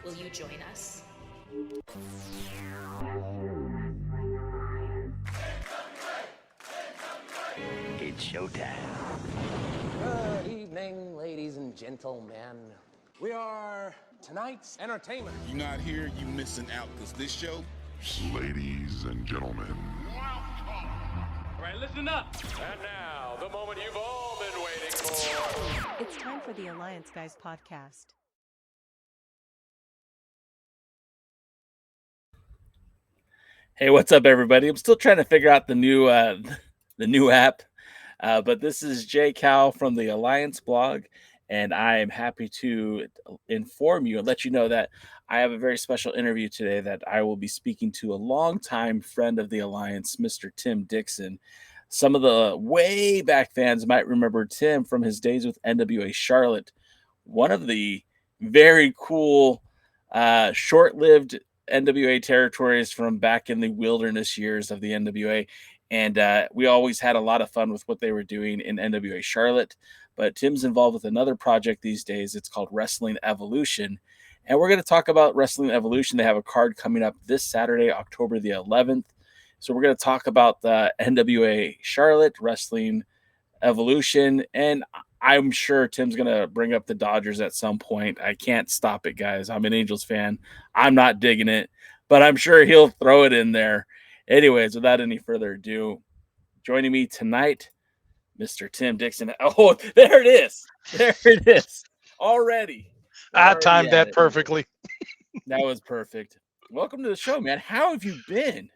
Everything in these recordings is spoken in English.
Will you join us? It's showtime. Good evening, ladies and gentlemen. We are tonight's entertainment. You're not here, you missing out, because this show... Ladies and gentlemen. All right, listen up. And now, the moment you've all been waiting for. It's time for the Alliance Guys podcast. Hey, what's up, everybody? I'm still trying to figure out the new app, but this is Jay Cal from the Alliance blog, and I am happy to inform you and let you know that I have a very special interview today that I will be speaking to a longtime friend of the Alliance, Mr. Tim Dixon. Some of the way back fans might remember Tim from his days with NWA Charlotte, one of the very cool, short-lived NWA territories from back in the wilderness years of the NWA. And we always had a lot of fun with what they were doing in NWA Charlotte. But Tim's involved with another project these days. It's called Wrestling Evolution. And we're going to talk about Wrestling Evolution. They have a card coming up this Saturday, October the 11th. So we're going to talk about the NWA Charlotte, Wrestling Evolution, and I'm sure Tim's going to bring up the Dodgers at some point. I can't stop it, guys. I'm an Angels fan. I'm not digging it, but I'm sure he'll throw it in there. Anyways, without any further ado, joining me tonight, Mr. Tim Dixon. Oh, there it is. There it is. Already. I timed that perfectly. That was perfect. Welcome to the show, man. How have you been?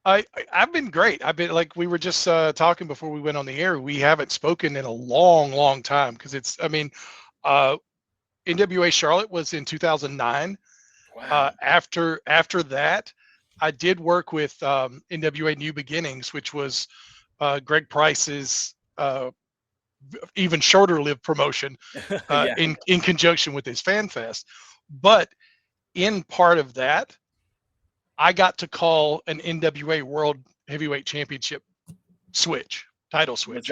I've been great. I've been, like we were just talking before we went on the air. We haven't spoken in a long time because NWA Charlotte was in 2009. Wow. After that, I did work with NWA New Beginnings, which was Greg Price's even shorter lived promotion in conjunction with his Fan Fest. But in part of that, I got to call an NWA World Heavyweight Championship title switch.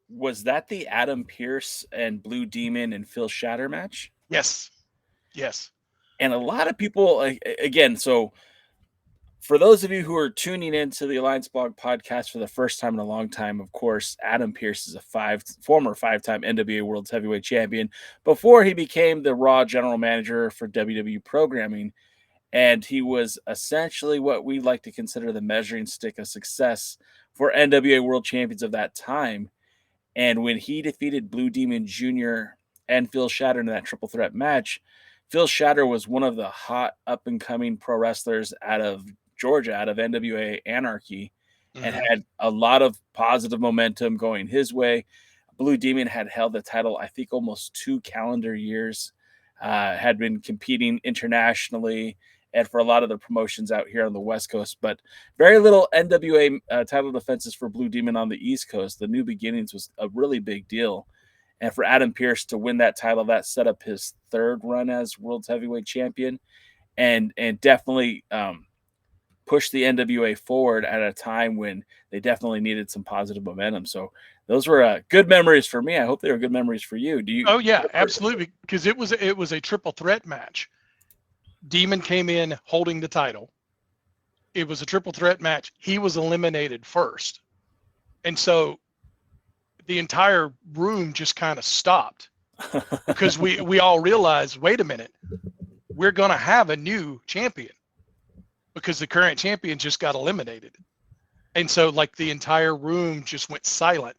Was that the Adam Pearce and Blue Demon and Phil Shatter match? Yes. And a lot of people, again, so for those of you who are tuning into the Alliance Blog podcast for the first time in a long time, of course, Adam Pearce is a former five-time NWA World Heavyweight Champion before he became the Raw General Manager for WWE Programming. And he was essentially what we like to consider the measuring stick of success for NWA World Champions of that time. And when he defeated Blue Demon Jr. and Phil Shatter in that triple threat match, Phil Shatter was one of the hot up-and-coming pro wrestlers out of Georgia, out of NWA Anarchy, and had a lot of positive momentum going his way. Blue Demon had held the title, I think, almost 2 calendar years, had been competing internationally and for a lot of the promotions out here on the West Coast, but very little NWA title defenses for Blue Demon on the East Coast. The New Beginnings was a really big deal. And for Adam Pearce to win that title, that set up his third run as World Heavyweight Champion and definitely pushed the NWA forward at a time when they definitely needed some positive momentum. So those were good memories for me. I hope they were good memories for you. Do you? Oh yeah, absolutely. Because it was a triple threat match. Demon came in holding the title. It was a triple threat match. He was eliminated first. And so the entire room just kind of stopped because we all realized, wait a minute, we're going to have a new champion because the current champion just got eliminated. And so like the entire room just went silent.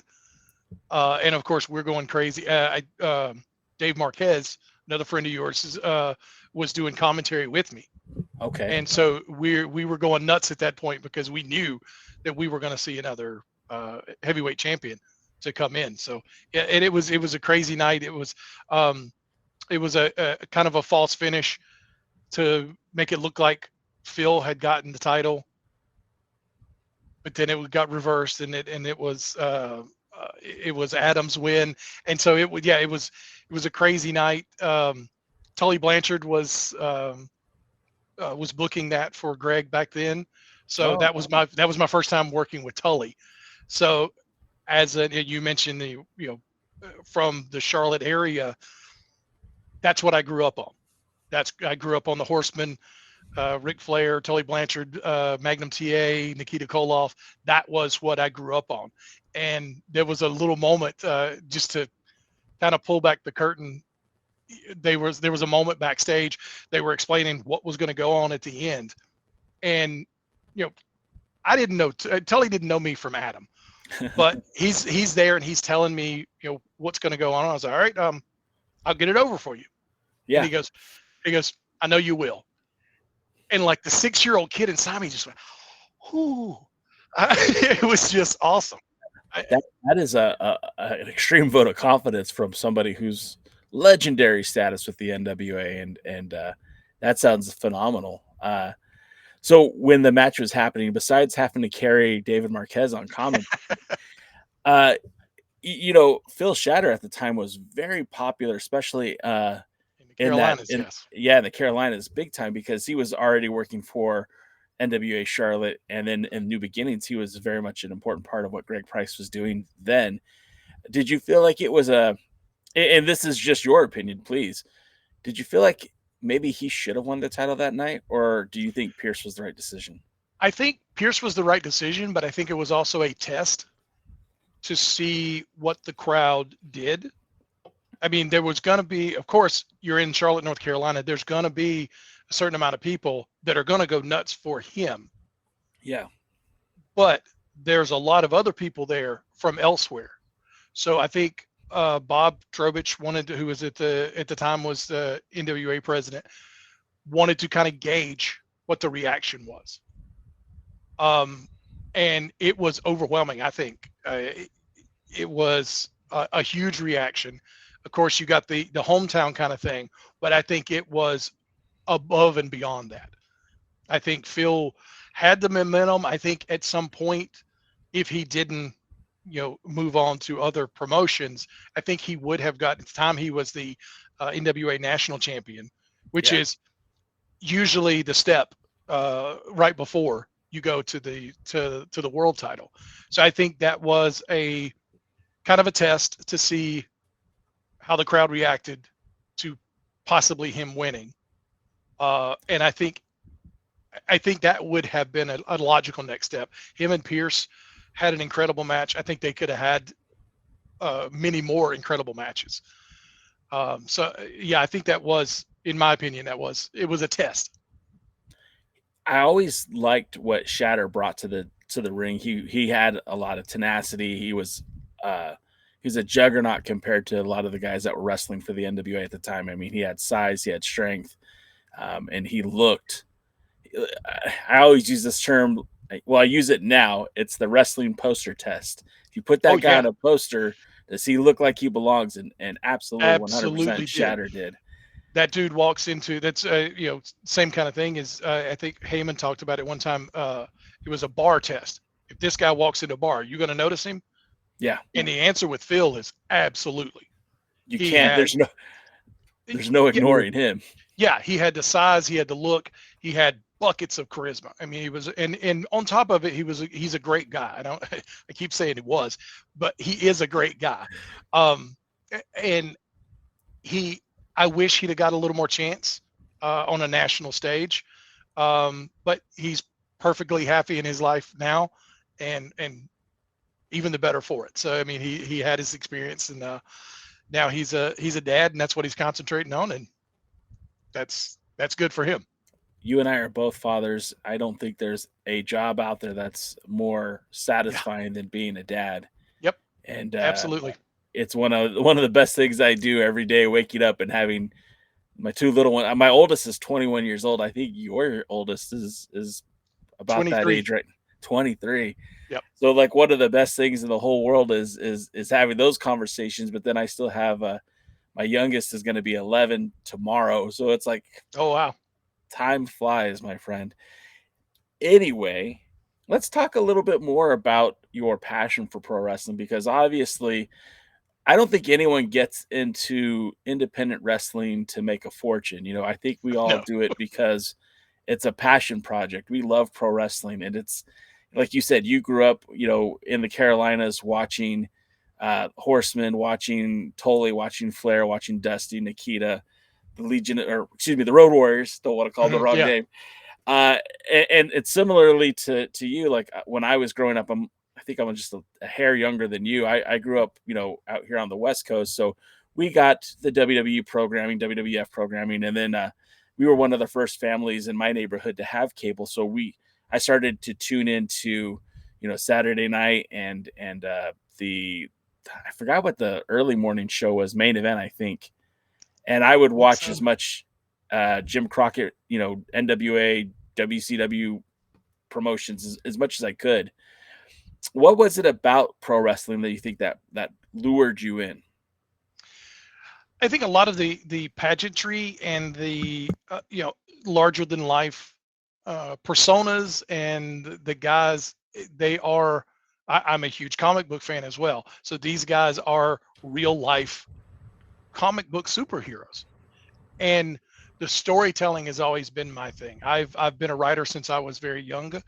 And of course we're going crazy. Dave Marquez, another friend of yours, was doing commentary with me. Okay. And so we were going nuts at that point because we knew that we were going to see another heavyweight champion to come in. So yeah, and it was a crazy night. It was a kind of a false finish to make it look like Phil had gotten the title, but then it got reversed and it was Adam's win. And so it was a crazy night. Tully Blanchard was booking that for Greg back then. So that was my first time working with Tully. So you mentioned from the Charlotte area, that's what I grew up on. I grew up on the Horsemen, Ric Flair, Tully Blanchard, Magnum TA, Nikita Koloff. That was what I grew up on. And there was a little moment, just to kind of pull back the curtain. There was a moment backstage. They were explaining what was going to go on at the end. And, I didn't know, Tully didn't know me from Adam, but he's there and he's telling me, what's going to go on. I was like, all right, I'll get it over for you. Yeah. And he goes, I know you will. And like the 6-year-old kid inside me just went, "Ooh!" It was just awesome. That is an extreme vote of confidence from somebody who's legendary status with the NWA, and that sounds phenomenal. So when the match was happening, besides having to carry David Marquez on commentary, Phil Shatter at the time was very popular, especially in the Carolinas, big time, because he was already working for NWA Charlotte, and then in New Beginnings, he was very much an important part of what Greg Price was doing then. Did you feel like it was and this is just your opinion, please, did you feel like maybe he should have won the title that night, or do you think Pierce was the right decision? I think Pierce was the right decision, but I think it was also a test to see what the crowd did. I mean, there was going to be, of course, you're in Charlotte, North Carolina, there's going to be a certain amount of people that are going to go nuts for him. Yeah. But there's a lot of other people there from elsewhere. So I think Bob Trowbridge who was at the time was the NWA president, wanted to kind of gauge what the reaction was. And it was overwhelming. I think it was a huge reaction. Of course, you got the hometown kind of thing, but I think it was above and beyond that. I think Phil had the momentum. I think at some point, if he didn't, move on to other promotions, I think he would have gotten, at the time he was the NWA national champion, which is usually the step right before you go to the world title. So I think that was a kind of a test to see how the crowd reacted to possibly him winning. And I think that would have been a logical next step. Him and Pierce had an incredible match. I think they could have had many more incredible matches. So yeah, I think that was, in my opinion, it was a test. I always liked what Shatter brought to the ring. He had a lot of tenacity. He was a juggernaut compared to a lot of the guys that were wrestling for the NWA at the time. I mean, he had size, he had strength, and he looked. I always use this term. Well, I use it now. It's the wrestling poster test. If you put that guy on a poster, does he look like he belongs? And absolutely 100% Shatter did. That dude walks into, that's same kind of thing as I think Heyman talked about it one time. It was a bar test. If this guy walks into a bar, you going to notice him? Yeah. And the answer with Phil is absolutely. You can't. There's no ignoring him. Yeah, he had the size, he had the look, he had buckets of charisma. I mean, he was, and on top of it, he's a great guy. I keep saying he was, but he is a great guy. And I wish he'd have got a little more chance on a national stage. But he's perfectly happy in his life now, and even the better for it. So I mean, he had his experience, and now he's a dad, and that's what he's concentrating on, and that's good for him. You and I are both fathers. I don't think there's a job out there that's more satisfying than being a dad. Yep. And absolutely, it's one of the best things I do every day, waking up and having my two little ones. My oldest is 21 years old. I think your oldest is about 23. That age, right? 23. Yep. So like one of the best things in the whole world is having those conversations. But then I still have my youngest is going to be 11 tomorrow. So it's like, oh wow, time flies, my friend. Anyway, let's talk a little bit more about your passion for pro wrestling, because obviously I don't think anyone gets into independent wrestling to make a fortune. I think we all do it because it's a passion project. We love pro wrestling, and it's like you said, you grew up, in the Carolinas watching Horsemen, watching Tully, watching Flair, watching Dusty, Nikita, the Road Warriors. Don't want to call them the wrong name. And it's similarly to you. Like when I was growing up, I think I'm just a hair younger than you. I grew up, out here on the West Coast. So we got the WWE programming, WWF programming. And then we were one of the first families in my neighborhood to have cable. So I started to tune into, Saturday night and I forgot what the early morning show was, Main Event, I think. And I would watch as much Jim Crockett, NWA, WCW promotions as much as I could. What was it about pro wrestling that you think that lured you in? I think a lot of the pageantry and the larger than life personas and the guys, they are. I'm a huge comic book fan as well. So these guys are real life comic book superheroes, and the storytelling has always been my thing. I've been a writer since I was very young.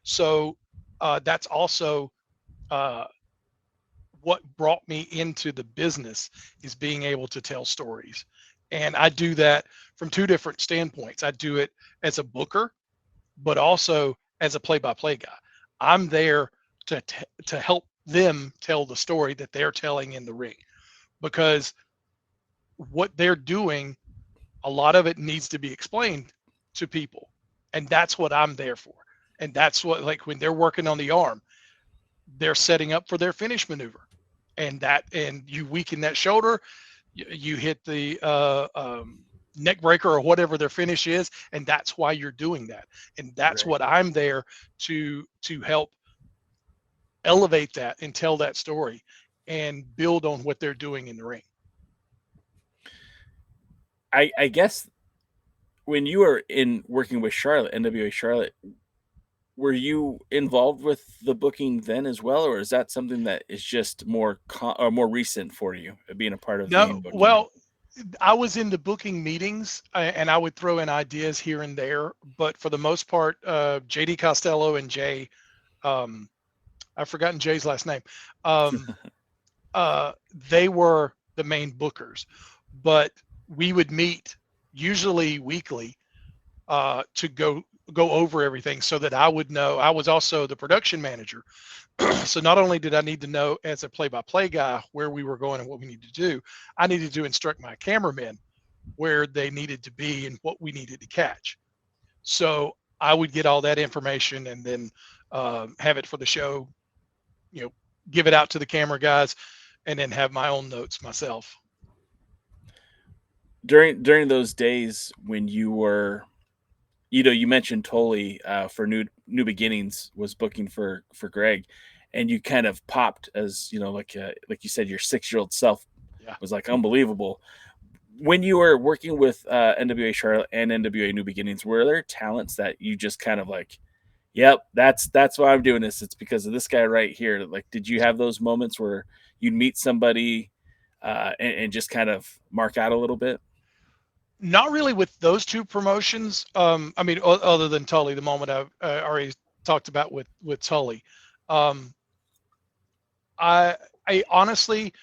So that's also what brought me into the business, is being able to tell stories. And I do that from two different standpoints. I do it as a booker, but also as a play-by-play guy. I'm there to help them tell the story that they're telling in the ring, because what they're doing, a lot of it needs to be explained to people. And that's what I'm there for. And that's what, like when they're working on the arm, they're setting up for their finish maneuver. And you weaken that shoulder, you hit the neck breaker or whatever their finish is. And that's why you're doing that. And that's what I'm there to help elevate that and tell that story and build on what they're doing in the ring. I guess when you were working with Charlotte, NWA Charlotte, were you involved with the booking then as well, or is that something that is just more recent for you, being a part of the booking? Well, I was in the booking meetings and I would throw in ideas here and there, but for the most part, JD Costello and Jay, I've forgotten Jay's last name. They were the main bookers, but we would meet usually weekly to go over everything so that I would know. I was also the production manager. So not only did I need to know as a play-by-play guy where we were going and what we needed to do, I needed to instruct my cameramen where they needed to be and what we needed to catch. So I would get all that information and then have it for the show, give it out to the camera guys, and then have my own notes myself. During those days when you were, you mentioned Tully for New Beginnings was booking for Greg, and you kind of popped as like you said, your 6-year-old self was like unbelievable. When you were working with NWA Charlotte and NWA New Beginnings, were there talents that you just kind of like, yep, that's why I'm doing this. It's because of this guy right here. Like, did you have those moments where you'd meet somebody and just kind of mark out a little bit? Not really with those two promotions. I mean, other than Tully, the moment I already talked about with Tully. I honestly,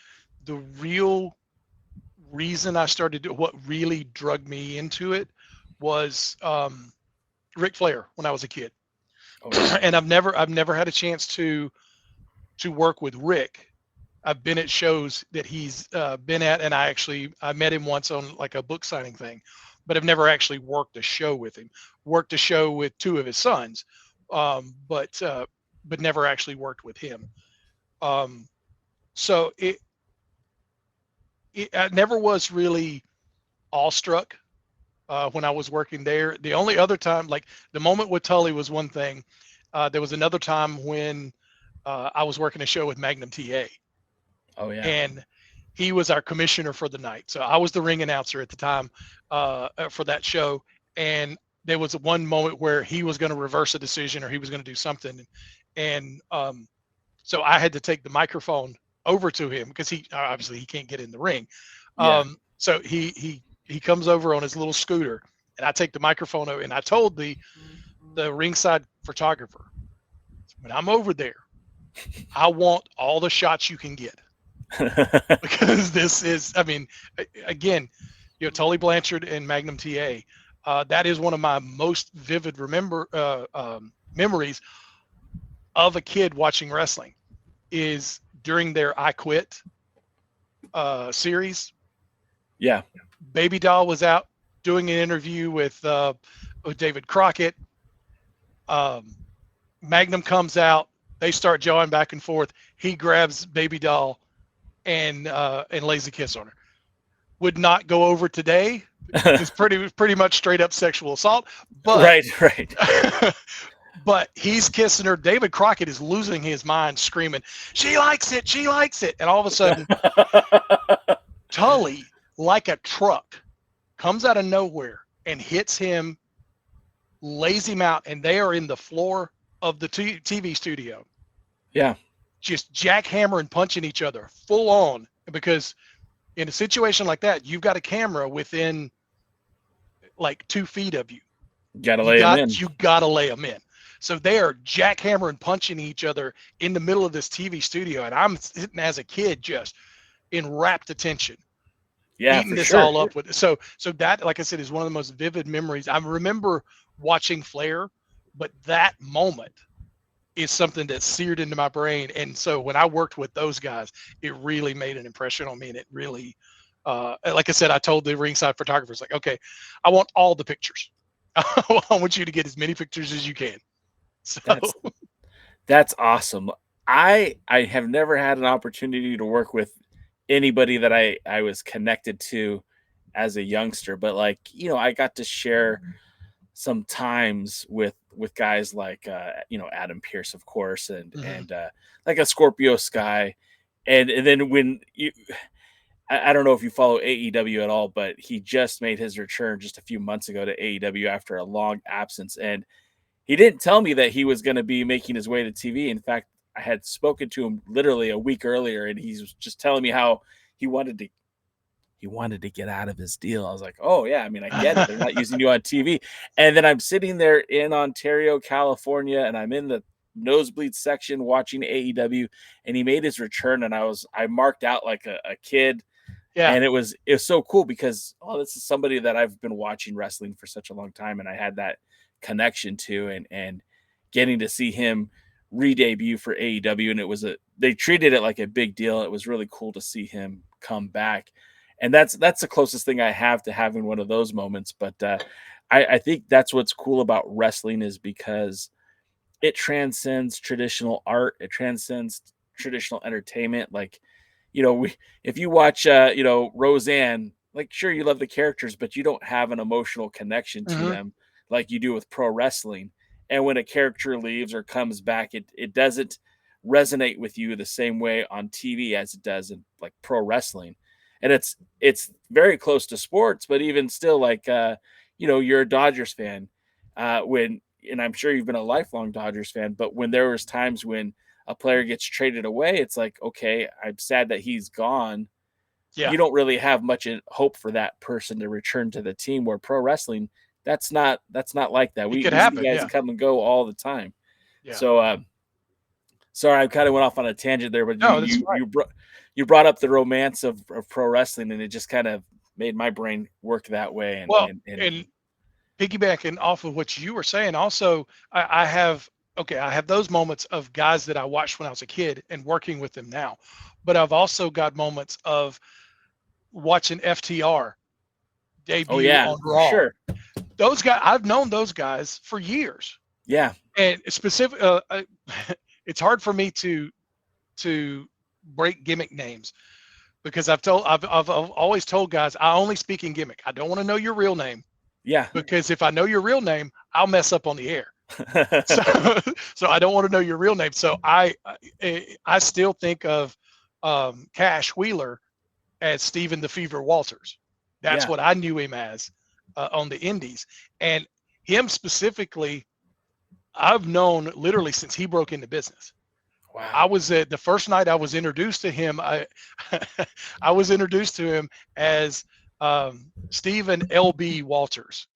the real reason I started what really drug me into it was Ric Flair when I was a kid. And I've never had a chance to work with Rick. I've been at shows that he's been at, and I met him once on like a book signing thing, but I've never actually worked a show with him. Worked a show with 2 of his sons, but never actually worked with him. So I never was really awestruck when I was working there. The only other time, like the moment with Tully was one thing. There was another time when I was working a show with Magnum TA. Oh yeah. And he was our commissioner for the night. So I was the ring announcer at the time for that show. And there was one moment where he was going to reverse a decision or he was going to do something. And so I had to take the microphone over to him because he can't get in the ring. So he comes over on his little scooter and I take the microphone over and I told the ringside photographer, when I'm over there, I want all the shots you can get. Because this is, I mean, again, Tully Blanchard and Magnum TA. That is one of my most vivid memories of a kid watching wrestling. Is during their I Quit series. Yeah. Baby Doll was out doing an interview with David Crockett. Magnum comes out. They start jawing back and forth. He grabs Baby Doll and lays a kiss on her. Would not go over today. It's pretty much straight up sexual assault. But, right. But he's kissing her. David Crockett is losing his mind, screaming, "She likes it! She likes it!" And all of a sudden, Tully, like a truck, comes out of nowhere and hits him, lays him out, and they are in the floor of the TV studio. Yeah. Just jackhammering, punching each other full on, because in a situation like that, you've got a camera within like 2 feet of you. You gotta lay them in. You gotta lay them in. So they are jackhammering, punching each other in the middle of this TV studio, and I'm sitting as a kid just in rapt attention, eating this all up with it. So that, like I said, is one of the most vivid memories. I remember watching Flair, but that moment is something that's seared into my brain. And so when I worked with those guys, it really made an impression on me, and it really, like I said, I told the ringside photographers, like, okay, I want all the pictures. I want you to get as many pictures as you can. So that's awesome. I have never had an opportunity to work with anybody that I was connected to as a youngster, but like, I got to share some times with guys like Adam Pearce, of course, and like a Scorpio Sky, and then when I don't know if you follow AEW at all, but he just made his return just a few months ago to AEW after a long absence, and he didn't tell me that he was going to be making his way to TV. In fact, I had spoken to him literally a week earlier, and he was just telling me how he wanted to get out of his deal. I was like, oh yeah, I mean, I get it. They're not using you on TV. And then I'm sitting there in Ontario, California, and I'm in the nosebleed section watching AEW, and he made his return, and I marked out like a kid. Yeah. And it was so cool because, this is somebody that I've been watching wrestling for such a long time, and I had that connection to, and getting to see him re-debut for AEW, and they treated it like a big deal. It was really cool to see him come back, and that's the closest thing I have to having one of those moments. But I think that's what's cool about wrestling, is because it transcends traditional art, it transcends traditional entertainment. Like, if you watch Roseanne, like, sure, you love the characters, but you don't have an emotional connection to them like you do with pro wrestling. And when a character leaves or comes back, it doesn't resonate with you the same way on TV as it does in like pro wrestling. And it's very close to sports, but even still, like, you're a Dodgers fan, and I'm sure you've been a lifelong Dodgers fan, but when there was times when a player gets traded away, it's like, okay, I'm sad that he's gone. Yeah. You don't really have much hope for that person to return to the team, where pro wrestling, that's not like that. We guys come and go all the time. Yeah. So, sorry, I kind of went off on a tangent there, but you brought up the romance of pro wrestling, and it just kind of made my brain work that way. And piggybacking off of what you were saying, also, I have those moments of guys that I watched when I was a kid and working with them now, but I've also got moments of watching FTR debut on Raw. Sure. Those guys, I've known those guys for years. Yeah. And specific, it's hard for me to break gimmick names, because I've always told guys, I only speak in gimmick. I don't want to know your real name. Yeah. Because if I know your real name, I'll mess up on the air. So I don't want to know your real name. So I still think of Cash Wheeler as Stephen the Fever Walters. That's what I knew him as on the indies. And him specifically, I've known literally since he broke into business. Wow. I was the first night I was introduced to him. I was introduced to him as Stephen LB Walters.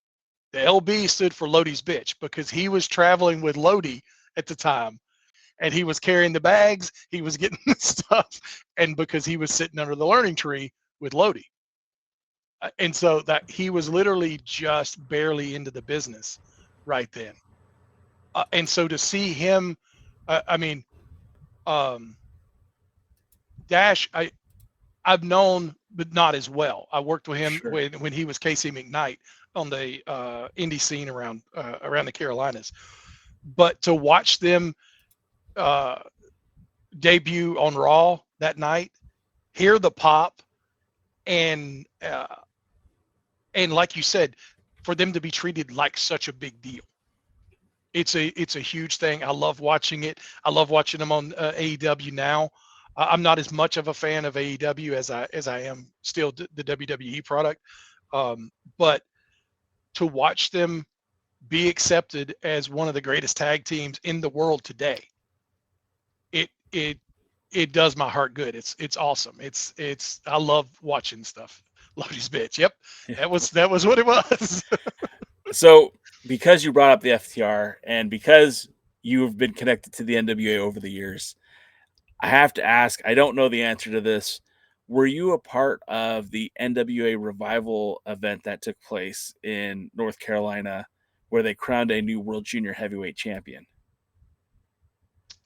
The LB stood for Lodi's bitch, because he was traveling with Lodi at the time, and he was carrying the bags, he was getting the stuff, and because he was sitting under the learning tree with Lodi. And so that he was literally just barely into the business right then. And so to see him, Dash, I've known, but not as well. I worked with him when he was Casey McKnight on the indie scene around the Carolinas. But to watch them debut on Raw that night, hear the pop, and like you said, for them to be treated like such a big deal. It's a huge thing. I love watching it. I love watching them on AEW now. I'm not as much of a fan of AEW as I am still the WWE product, but to watch them be accepted as one of the greatest tag teams in the world today, it does my heart good. It's awesome. I love watching stuff. Love these bitch. Yep, that was what it was. So because you brought up the FTR and because you've been connected to the NWA over the years, I have to ask, I don't know the answer to this. Were you a part of the NWA revival event that took place in North Carolina where they crowned a new World Junior Heavyweight Champion?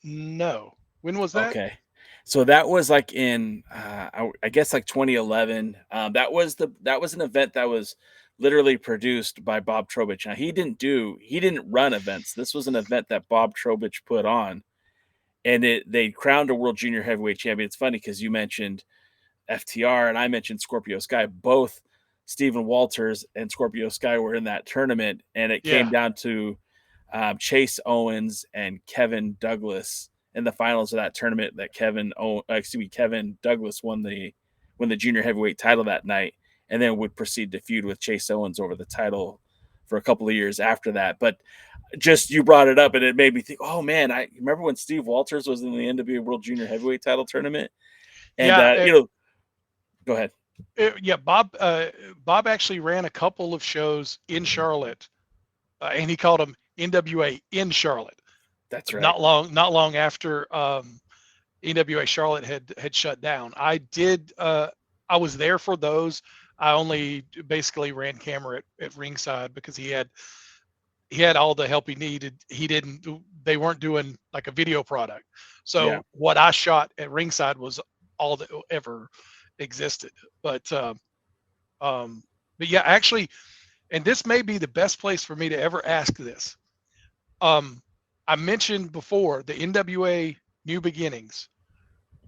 No. When was that? Okay. So that was like in, I guess like 2011. That was an event that was literally produced by Bob Trowbridge. Now he didn't run events. This was an event that Bob Trowbridge put on. And they crowned a World Junior Heavyweight Champion. It's funny because you mentioned FTR and I mentioned Scorpio Sky. Both Stephen Walters and Scorpio Sky were in that tournament, and it came down to Chayce Owens and Kevin Douglas in the finals of that tournament. That Kevin Douglas won the junior heavyweight title that night, and then would proceed to feud with Chayce Owens over the title for a couple of years after that. But just you brought it up and it made me think, oh man, I remember when Steve Walters was in the NWA World Junior Heavyweight title tournament. And go ahead. Bob actually ran a couple of shows in Charlotte, and he called them NWA in Charlotte. That's right. Not long after NWA Charlotte had shut down. I was there for those. I only basically ran camera at ringside because he had all the help he needed. They weren't doing like a video product. So what I shot at ringside was all that ever existed. But yeah, actually, and this may be the best place for me to ever ask this. I mentioned before the NWA New Beginnings.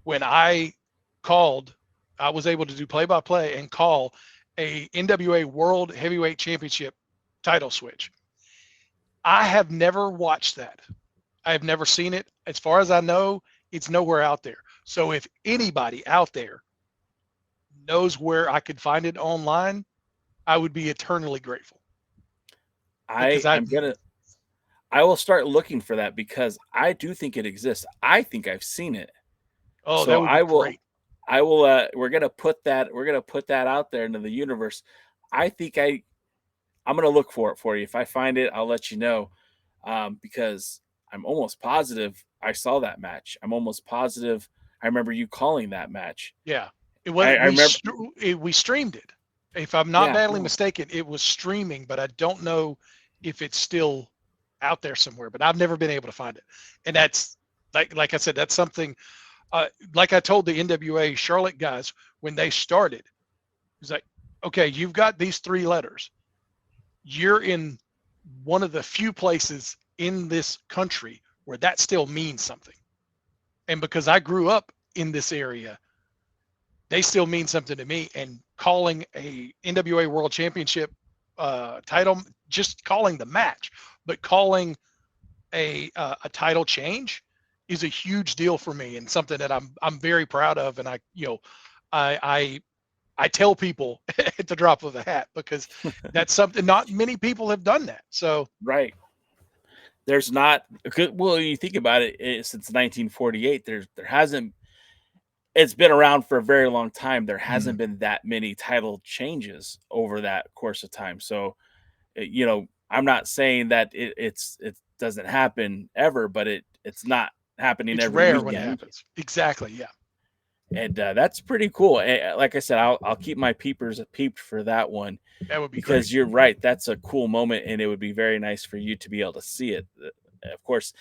When I called, I was able to do play-by-play and call a NWA World Heavyweight Championship title switch. I have never watched that. I have never seen it. As far as I know, it's nowhere out there. So if anybody out there knows where I could find it online, I would be eternally grateful. I will start looking for that because I do think it exists. I think I've seen it. Oh, so that would be great. I will we're gonna put that out there into the universe. I think I'm gonna look for it for you. If I find it, I'll let you know. Because I'm almost positive I saw that match. I'm almost positive I remember you calling that match. Yeah. It was we streamed it. If I'm not badly mistaken, it was streaming, but I don't know if it's still out there somewhere, but I've never been able to find it. And that's like I said, that's something like I told the NWA Charlotte guys when they started, it's like, okay, you've got these 3 letters. You're in one of the few places in this country where that still means something. And because I grew up in this area, they still mean something to me. And calling a NWA World Championship title, just calling the match, but calling a title change is a huge deal for me and something that I'm very proud of. And I tell people at the drop of a hat because that's something not many people have done that. So right. There's not well, you think about it, since 1948, there hasn't. It's been around for a very long time. There hasn't been that many title changes over that course of time. So, I'm not saying that it doesn't happen ever, but it's not happening it's every rare weekend. when it happens. Exactly. Yeah. And that's pretty cool. Like I said, I'll keep my peepers peeped for that one, That would be because great. you're right. That's a cool moment, and it would be very nice for you to be able to see it. Of course,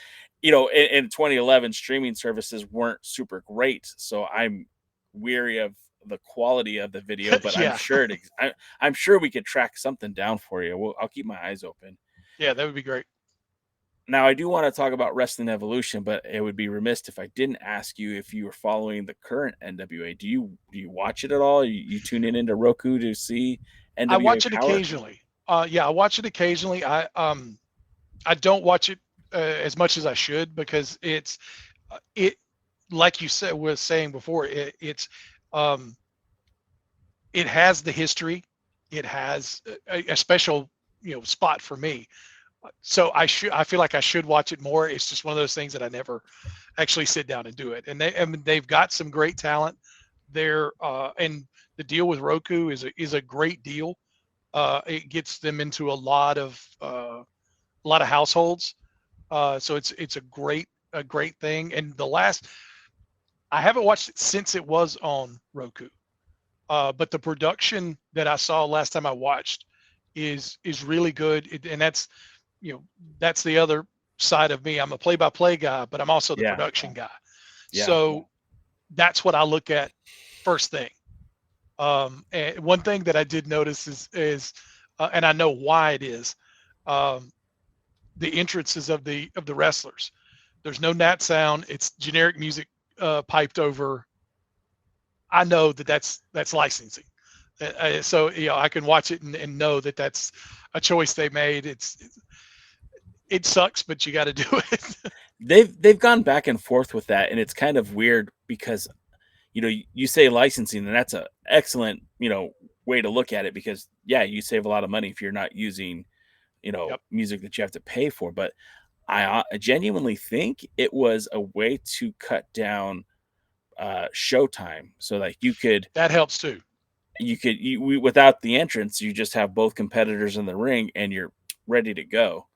in 2011, streaming services weren't super great, so I'm weary of the quality of the video. But I'm Yeah. sure I'm sure we could track something down for you. I'll keep my eyes open. Yeah, that would be great. Now, I do want to talk about Wrestling Evolution, but it would be remiss if I didn't ask you if you were following the current NWA. Do you watch it at all? You tune in into Roku to see I NWA watch it Power? occasionally. Yeah, I watch it occasionally. I don't watch it as much as I should, because it like you said was saying before, it has the history. It has a special spot for me. So I feel like I should watch it more. It's just one of those things that I never actually sit down and do it. And they've got some great talent there. And the deal with Roku is a great deal. It gets them into a lot of households. So it's a great thing. And I haven't watched it since it was on Roku. But the production that I saw last time I watched is really good. And that's the other side of me. I'm a play-by-play guy, but I'm also the production guy. Yeah. So that's what I look at first thing. And one thing that I did notice is and I know why it is, the entrances of the wrestlers. There's no nat sound. It's generic music piped over. I know that's licensing. So I can watch it and know that that's a choice they made. It sucks, but you got to do it. They've gone back and forth with that, and it's kind of weird because you say licensing, and that's a excellent way to look at it, because you save a lot of money if you're not using music that you have to pay for. But I genuinely think it was a way to cut down showtime, so like that helps too. Without the entrance, you just have both competitors in the ring and you're ready to go.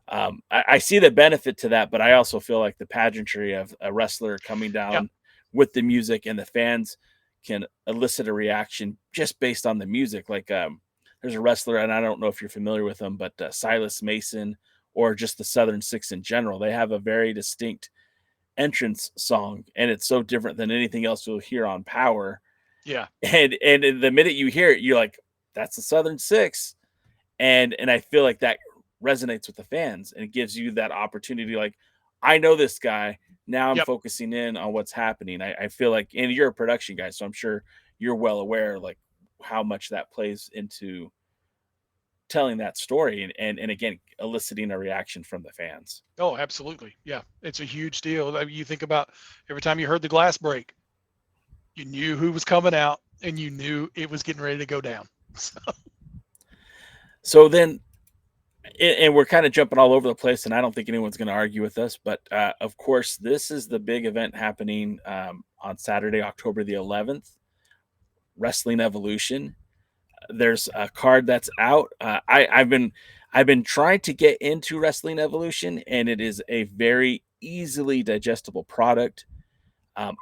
I see the benefit to that, but I also feel like the pageantry of a wrestler coming down with the music, and the fans can elicit a reaction just based on the music. Like there's a wrestler, and I don't know if you're familiar with them, but Silas Mason, or just the Southern Six in general, they have a very distinct entrance song, and it's so different than anything else you'll hear on Power. Yeah. And the minute you hear it, you're like, that's the Southern Six. And I feel like that resonates with the fans, and it gives you that opportunity. Like, I know this guy. Now I'm focusing in on what's happening. I feel like, and you're a production guy, so I'm sure you're well aware, like, how much that plays into telling that story and again, eliciting a reaction from the fans. Oh, absolutely. Yeah. It's a huge deal. You think about every time you heard the glass break, you knew who was coming out, and you knew it was getting ready to go down. So then, and we're kind of jumping all over the place, and I don't think anyone's going to argue with us, but of course, this is the big event happening on Saturday, October the 11th, Wrestling Evolution. There's a card that's out. I've been trying to get into Wrestling Evolution, and it is a very easily digestible product.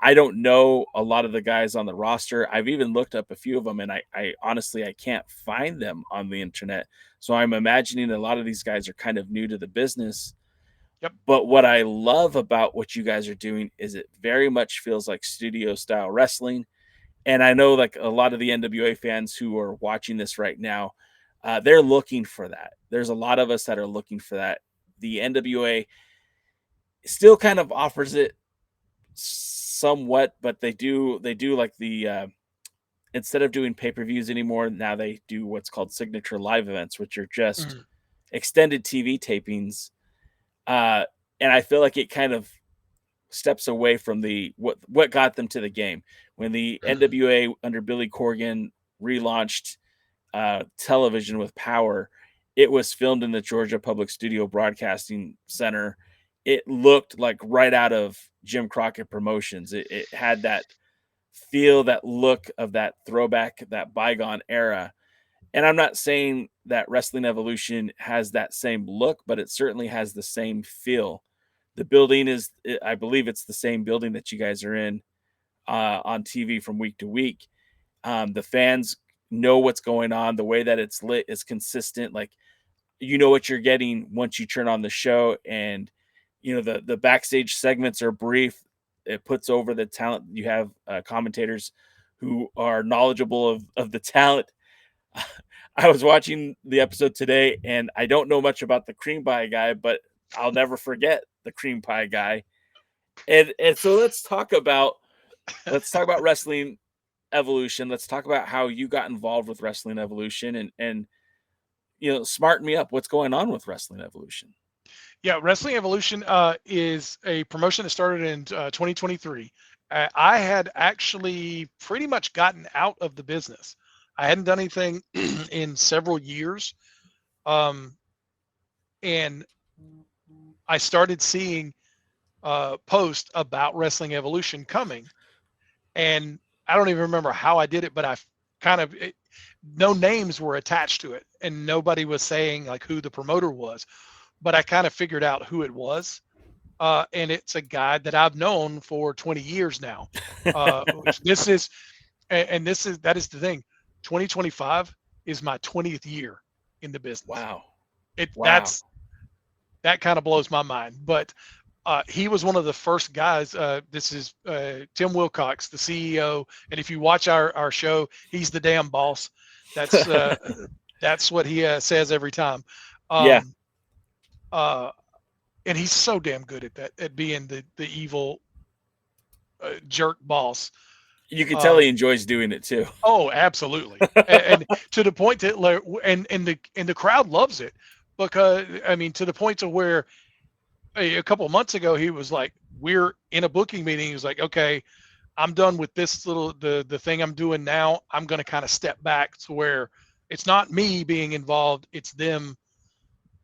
I don't know a lot of the guys on the roster. I've even looked up a few of them, and I honestly, I can't find them on the internet. So I'm imagining a lot of these guys are kind of new to the business. Yep. But what I love about what you guys are doing is it very much feels like studio style wrestling. And I know, like, a lot of the NWA fans who are watching this right now, they're looking for that. There's a lot of us that are looking for that. The NWA still kind of offers it somewhat, but they do like the instead of doing pay-per-views anymore, now they do what's called signature live events, which are just extended TV tapings. And I feel like it kind of steps away from what got them to the game. When the NWA under Billy Corgan relaunched television with Power, it was filmed in the Georgia Public Studio Broadcasting Center. It looked like right out of Jim Crockett Promotions. It had that feel, that look of that throwback, that bygone era. And I'm not saying that Wrestling Evolution has that same look, but it certainly has the same feel. The building I believe it's the same building that you guys are in on TV from week to week. The fans know what's going on. The way that it's lit is consistent. Like, you know what you're getting once you turn on the show, and the backstage segments are brief. It puts over the talent. You have commentators who are knowledgeable of the talent. I was watching the episode today, and I don't know much about the cream pie guy, but I'll never forget the cream pie guy. And so let's talk about Wrestling Evolution. Let's talk about how you got involved with Wrestling Evolution, and smarten me up. What's going on with Wrestling Evolution? Yeah, Wrestling Evolution is a promotion that started in 2023. I had actually pretty much gotten out of the business. I hadn't done anything in several years. And I started seeing posts about Wrestling Evolution coming. And I don't even remember how I did it, but no names were attached to it. And nobody was saying like who the promoter was. But I kind of figured out who it was. And it's a guy that I've known for 20 years now. That is the thing. 2025 is my 20th year in the business. Wow. That kind of blows my mind. But he was one of the first guys. This is Tim Wilcox, the CEO. And if you watch our show, he's the damn boss. That's what he says every time. And he's so damn good at that, at being the evil jerk boss. You can tell he enjoys doing it too. Oh, absolutely. and to the point that, and the crowd loves it, because to the point to where a couple of months ago, he was like, we're in a booking meeting. He was like, okay, I'm done with this the thing I'm doing now. I'm going to kind of step back to where it's not me being involved. It's them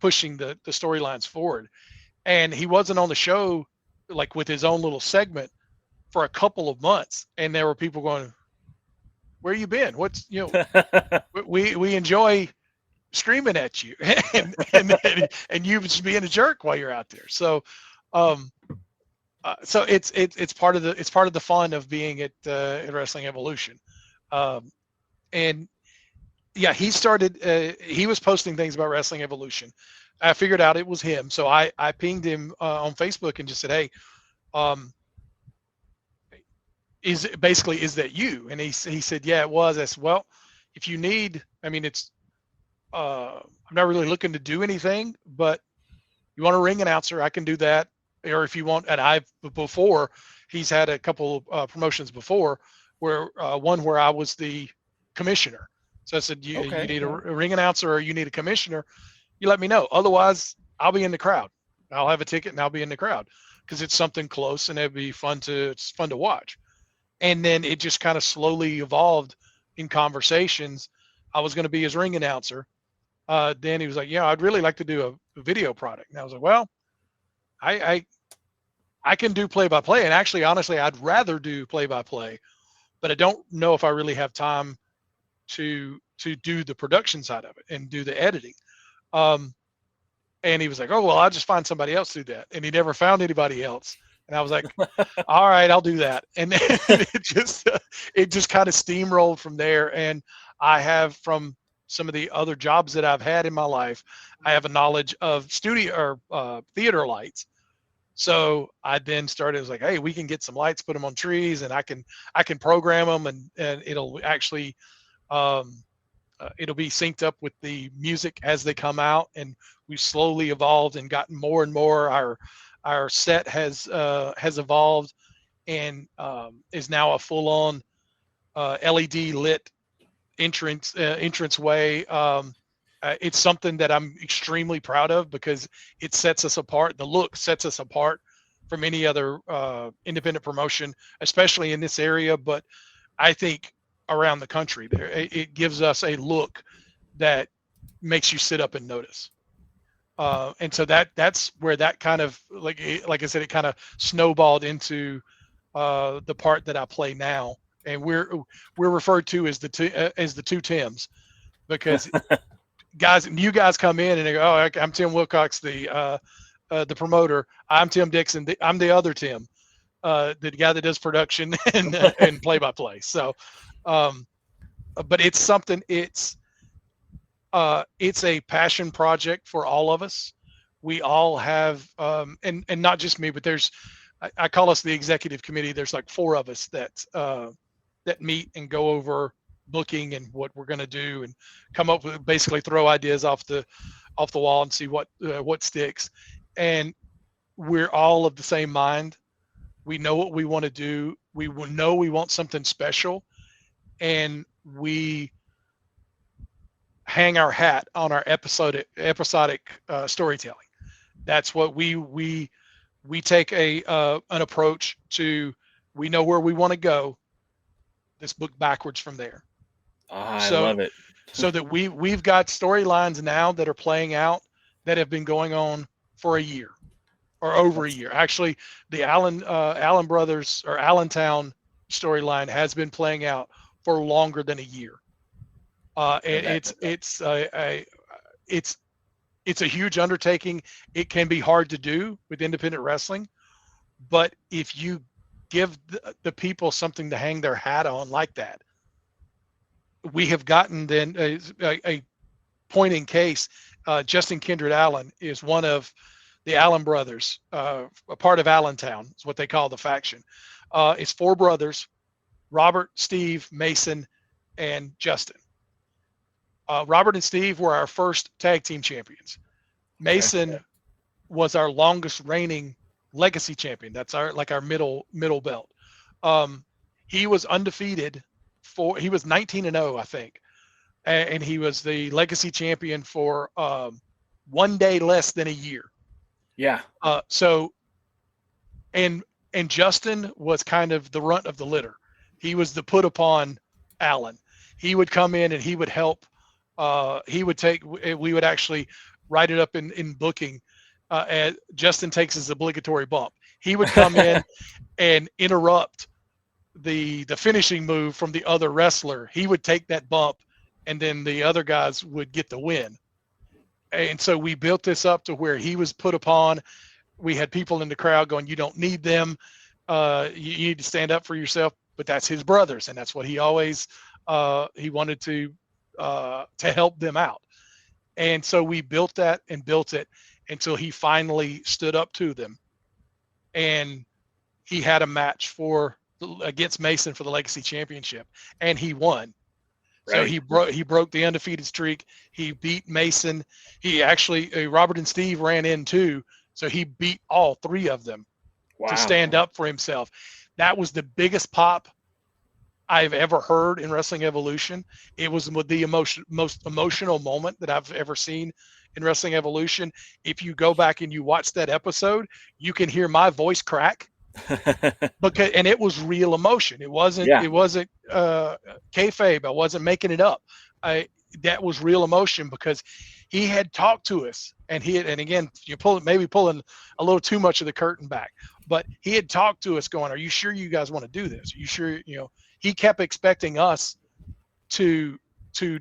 pushing the storylines forward. And he wasn't on the show like with his own little segment for a couple of months. And there were people going, where you been? What's, we enjoy screaming at you and you just being a jerk while you're out there. So, so it's part of the fun of being at Wrestling Evolution. And yeah, he started, he was posting things about Wrestling Evolution. I figured out it was him. So I pinged him on Facebook and just said, hey, is that you? And he said, yeah, it was. I said, well, if you need, it's, I'm not really looking to do anything, but you want a ring announcer, I can do that. Or if you want, and he's had a couple of promotions before where one where I was the commissioner. So I said, you need a ring announcer or you need a commissioner, you let me know. Otherwise, I'll be in the crowd. I'll have a ticket and I'll be in the crowd because it's something close and it's fun to watch. And then it just kind of slowly evolved in conversations. I was going to be his ring announcer. Then he was like, yeah, I'd really like to do a video product. And I was like, well, I can do play-by-play. And actually, honestly, I'd rather do play-by-play, but I don't know if I really have time to do the production side of it and do the editing. And he was like, oh, well, I'll just find somebody else to do that. And he never found anybody else. And I was like, all right, I'll do that. And then it just kind of steamrolled from there. And I have, from some of the other jobs that I've had in my life, I have a knowledge of studio or theater lights. So I then started, I was like, hey, we can get some lights, put them on trees, and I can program them, and it'll actually, it'll be synced up with the music as they come out. And we've slowly evolved and gotten more and more. Our set has evolved and is now a full-on LED lit entrance way. It's something that I'm extremely proud of because it sets us apart. The look sets us apart from any other independent promotion, especially in this area. But I think around the country, it gives us a look that makes you sit up and notice. And so that's where that kind of, like I said, it kind of snowballed into the part that I play now. And we're referred to as the two Tims, because new guys come in and they go, oh, I'm Tim Wilcox, the promoter. I'm Tim Dixon. I'm the other Tim. the guy that does production and play by play. So, but it's something. It's a passion project for all of us. We all have, and not just me, but I call us the executive committee. There's like 4 of us that meet and go over booking and what we're going to do and come up with, basically throw ideas off the wall and see what sticks. And we're all of the same mind. We know what we want to do. We know we want something special, and we hang our hat on our episodic storytelling. That's what we take an approach to. We know where we want to go. This book backwards from there. I love it. So that we've got storylines now that are playing out that have been going on for a year or over a year. Actually, the Allen brothers or Allentown storyline has been playing out for longer than a year. It's a huge undertaking. It can be hard to do with independent wrestling, but if you give the people something to hang their hat on like that, we have gotten then a point in case. Justin Kindred Allen is one of the Allen brothers, a part of Allentown is what they call the faction. It's 4 brothers: Robert, Steve, Mason, and Justin. Robert and Steve were our first tag team champions. Mason was our longest reigning legacy champion. That's our middle belt. He was undefeated he was 19-0, I think. And he was the legacy champion for 1 day less than a year. Yeah. And Justin was kind of the runt of the litter. He was the put upon Allen. He would come in and he would help. We would actually write it up in booking. Justin takes his obligatory bump. He would come in and interrupt the finishing move from the other wrestler. He would take that bump, and then the other guys would get the win. And so we built this up to where he was put upon. We had people in the crowd going, "You don't need them. You need to stand up for yourself." But that's his brothers, and that's what he always he wanted to help them out. And so we built that and built it until he finally stood up to them, and he had a match against Mason for the Legacy Championship, and he won. Right. So he broke the undefeated streak. He beat Mason. He actually Robert and Steve ran in too, so he beat all 3 of them to stand up for himself. That was the biggest pop I've ever heard in Wrestling Evolution. It was the most emotional moment that I've ever seen in Wrestling Evolution. If you go back and you watch that episode, you can hear my voice crack. And it was real emotion. It wasn't kayfabe. I wasn't making it up. That was real emotion because he had talked to us, and again, you're pulling a little too much of the curtain back, but he had talked to us going, "Are you sure you guys want to do this? Are you sure?" He kept expecting us to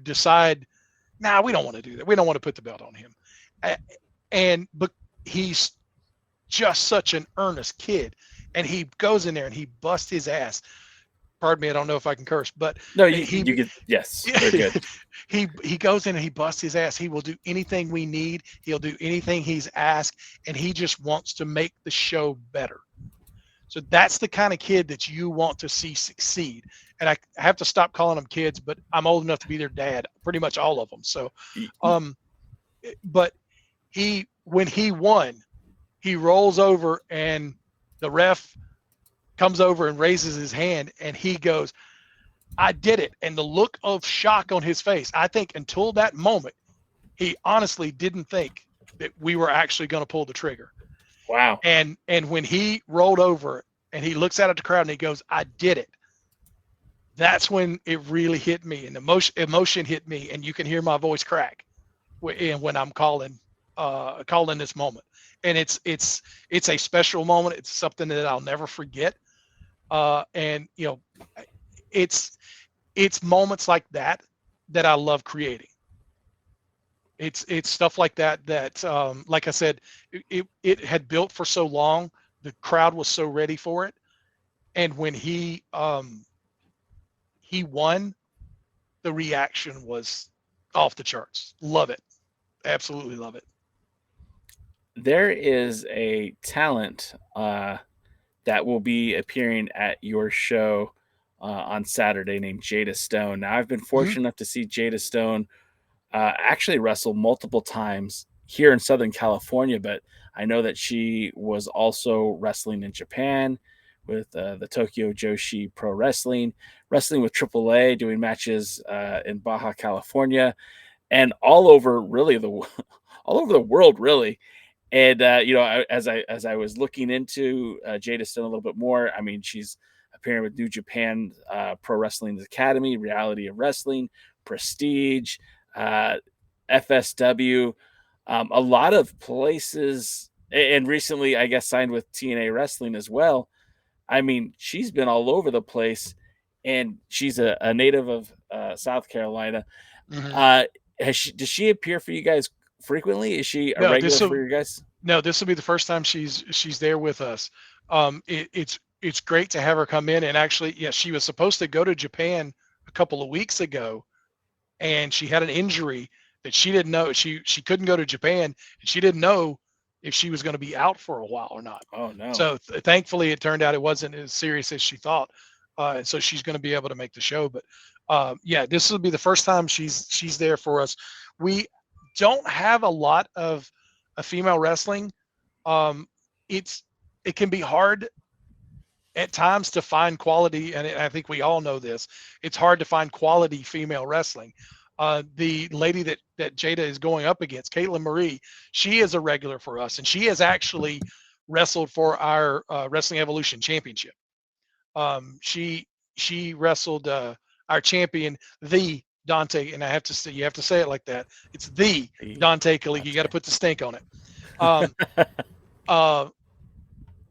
decide, "Nah, we don't want to do that. We don't want to put the belt on him." But he's just such an earnest kid. And he goes in there and he busts his ass. Pardon me, I don't know if I can curse, but no, you can. Yes, very good. He goes in and he busts his ass. He will do anything we need. He'll do anything he's asked, and he just wants to make the show better. So that's the kind of kid that you want to see succeed. And I have to stop calling them kids, but I'm old enough to be their dad, pretty much all of them. So, but when he won, he rolls over and the ref comes over and raises his hand, and he goes, "I did it." And the look of shock on his face, I think until that moment, he honestly didn't think that we were actually going to pull the trigger. Wow. And when he rolled over and he looks out at the crowd and he goes, "I did it," that's when it really hit me, and emotion hit me, and you can hear my voice crack when I'm calling this moment. And it's a special moment. It's something that I'll never forget. And it's moments like that I love creating. It's stuff like that like I said, it had built for so long. The crowd was so ready for it. And when he won, the reaction was off the charts. Love it. Absolutely love it. There is a talent that will be appearing at your show on Saturday named Jada Stone. Now, I've been fortunate enough to see Jada Stone actually wrestle multiple times here in Southern California, but I know that she was also wrestling in Japan with the Tokyo Joshi Pro Wrestling, wrestling with AAA, doing matches in Baja California, and all over the world, really. And as I was looking into Jada Stone a little bit more, I mean, she's appearing with New Japan Pro Wrestling Academy, Reality of Wrestling, Prestige, FSW, a lot of places, and recently, I guess, signed with TNA Wrestling as well. I mean, she's been all over the place, and she's a native of South Carolina. Does she appear for you guys frequently? Is she a regular for you guys? No, this will be the first time she's there with us. It's great to have her come in, and actually, yeah, she was supposed to go to Japan a couple of weeks ago, and she had an injury that she didn't know. She couldn't go to Japan, and she didn't know if she was going to be out for a while or not. Oh no! So thankfully, it turned out it wasn't as serious as she thought, and so she's going to be able to make the show. But yeah, this will be the first time she's there for us. We don't have a lot of female wrestling. It can be hard at times to find quality, and I think we all know this. It's hard to find quality female wrestling. The lady that Jada is going up against, Kaitlyn Marie, she is a regular for us, and she has actually wrestled for our Wrestling Evolution Championship. She wrestled our champion, the Dontay, and you have to say it like that. It's the Dontay Khalifah. You got to put the stink on it.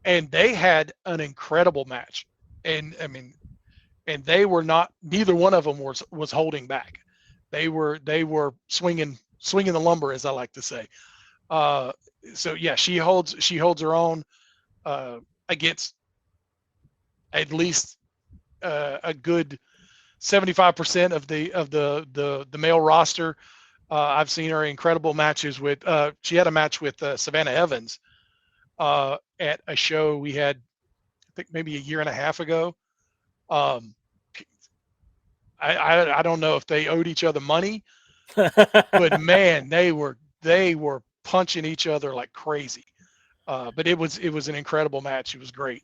And they had an incredible match, and I mean, and they were not. Neither one of them was holding back. They were swinging the lumber, as I like to say. So yeah, she holds her own against at least a good 75% of the male roster. I've seen her in incredible matches with. She had a match with Savannah Evans at a show we had, I think maybe a year and a half ago. I don't know if they owed each other money, but man, they were punching each other like crazy. But it was an incredible match. It was great.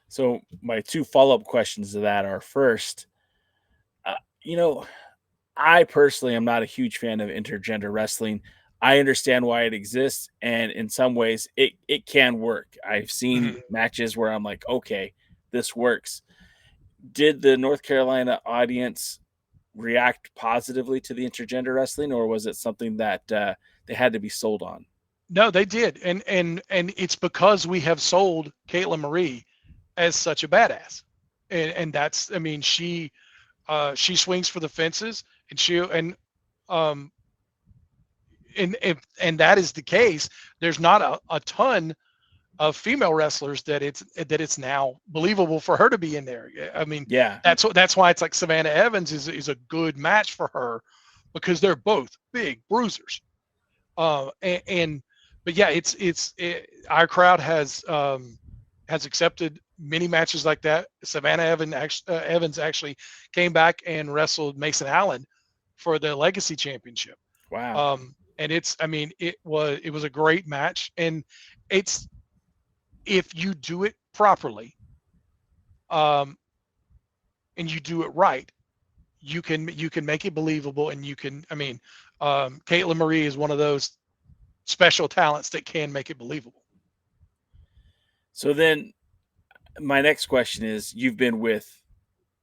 So my two follow-up questions to that are, first, I personally am not a huge fan of intergender wrestling. I understand why it exists, and in some ways it can work. I've seen matches where I'm like, okay, this works. Did the North Carolina audience react positively to the intergender wrestling, or was it something that they had to be sold on? No, they did, and it's because we have sold Kaitlyn Marie as such a badass, and that's, I mean, she swings for the fences, and that is the case. There's not a ton of female wrestlers that it's now believable for her to be in there. I mean, yeah, that's why it's like Savannah Evans is a good match for her, because they're both big bruisers. But yeah, our crowd has accepted many matches like that. Savannah Evans actually came back and wrestled Mason Allen for the Legacy Championship. Wow. And it was a great match, and it's, if you do it properly, and you do it right, you can make it believable, and Kaitlyn Marie is one of those special talents that can make it believable. So then my next question is, you've been with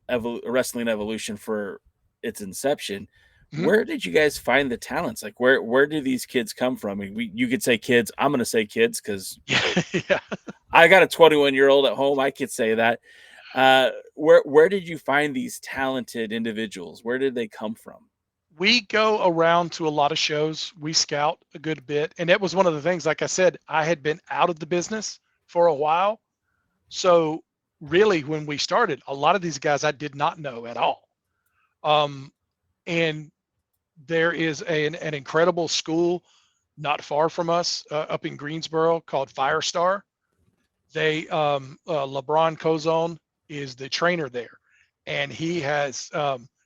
Wrestling Evolution for its inception. Where did you guys find the talents? Like, where do these kids come from? I mean, you could say kids. I'm going to say kids because yeah. I got a 21-year-old at home. I could say that. Where did you find these talented individuals? Where did they come from? We go around to a lot of shows. We scout a good bit. And that was one of the things, like I said, I had been out of the business for a while. So really, when we started, a lot of these guys I did not know at all. And there is an incredible school not far from us up in Greensboro called Firestar. They LeBron Cozone is the trainer there, and he has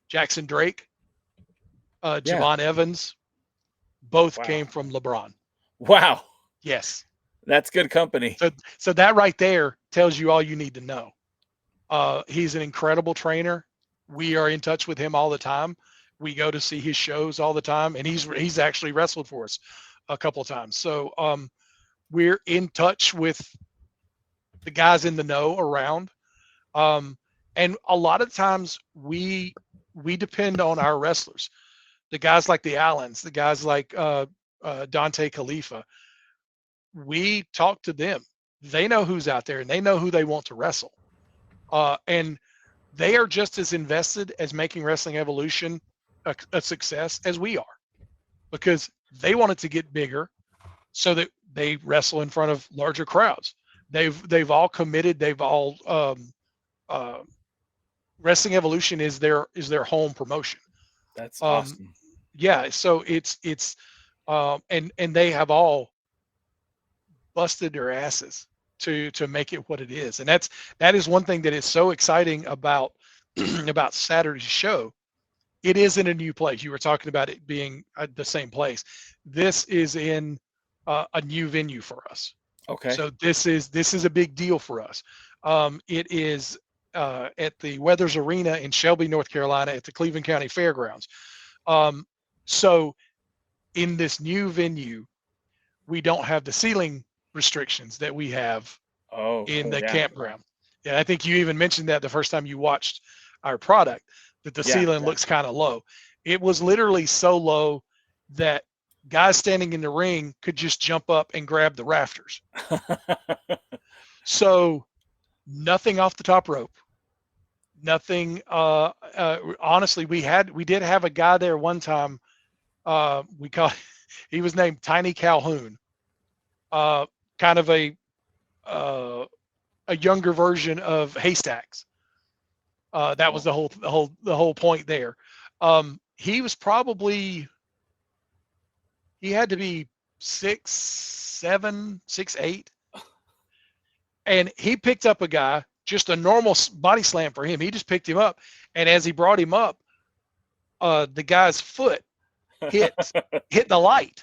Jackson Drake, Javon Evans, both came from LeBron. Wow. Yes. That's good company. So that right there tells you all you need to know. He's an incredible trainer. We are in touch with him all the time. We go to see his shows all the time, and he's actually wrestled for us a couple of times. So we're in touch with the guys in the know around. And a lot of times we depend on our wrestlers, the guys like the Allens, the guys like Dontay Khalifah. We talk to them. They know who's out there, and they know who they want to wrestle. And they are just as invested as making Wrestling Evolution a success as we are, because they want it to get bigger so that they wrestle in front of larger crowds. They've all committed. They've all Wrestling Evolution is their home promotion. That's awesome. Yeah. So it's and they have all busted their asses to make it what it is. And that is one thing that is so exciting about about Saturday's show. It isn't a new place. You were talking about it being the same place. This is in a new venue for us. Okay. So this is a big deal for us. It is at the Weathers Arena in Shelby, North Carolina, at the Cleveland County Fairgrounds. So in this new venue, we don't have the ceiling restrictions that we have in the campground. Yeah, I think you even mentioned that the first time you watched our product, that the ceiling looks kind of low. It was literally so low that guys standing in the ring could just jump up and grab the rafters. So nothing off the top rope. Nothing. Honestly, we did have a guy there one time. He was named Tiny Calhoun. Kind of a younger version of Haystacks. That was the whole point there. He was probably, he had to be 6'7", 6'8", and he picked up a guy, just a normal body slam for him. He just picked him up, and as he brought him up, the guy's foot hit the light.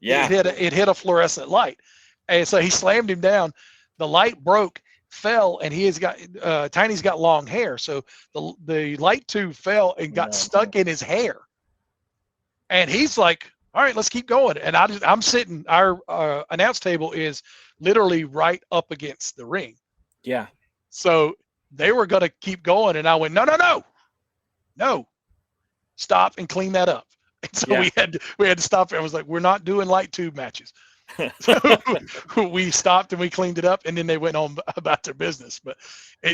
Yeah, it hit a fluorescent light, and so he slammed him down. The light broke, fell, and Tiny's got long hair, so the light tube fell and got stuck in his hair, and he's like, all right, let's keep going. And I'm sitting, our announce table is literally right up against the ring. Yeah. So they were going to keep going, and I went, no, stop and clean that up. And so we had to stop. I was like, we're not doing light tube matches. So we stopped and we cleaned it up, and then they went on about their business. But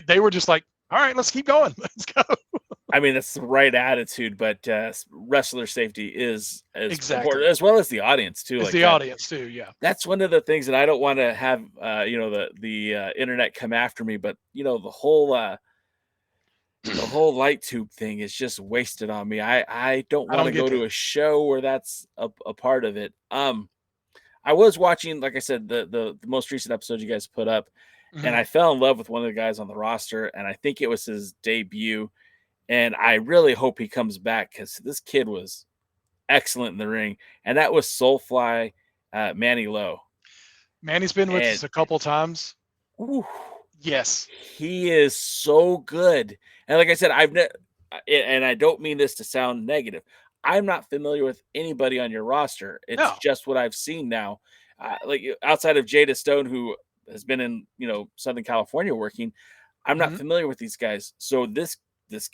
they were just like, all right, let's keep going. Let's go. I mean, that's the right attitude, but wrestler safety is as exactly important, as well as the audience too. Like the audience too, yeah. That's one of the things that I don't want to have, the internet come after me. But the whole light tube thing is just wasted on me. I don't want to go to a show where that's a part of it. I was watching, like I said, the most recent episode you guys put up, and I fell in love with one of the guys on the roster, and I think it was his debut. And I really hope he comes back, because this kid was excellent in the ring. And that was Soulfly Manny Lowe. Manny's been with us a couple times. Ooh, yes. He is so good. And like I said, and I don't mean this to sound negative, I'm not familiar with anybody on your roster. It's just what I've seen now. Like outside of Jada Stone, who has been in, Southern California working, I'm not familiar with these guys. So this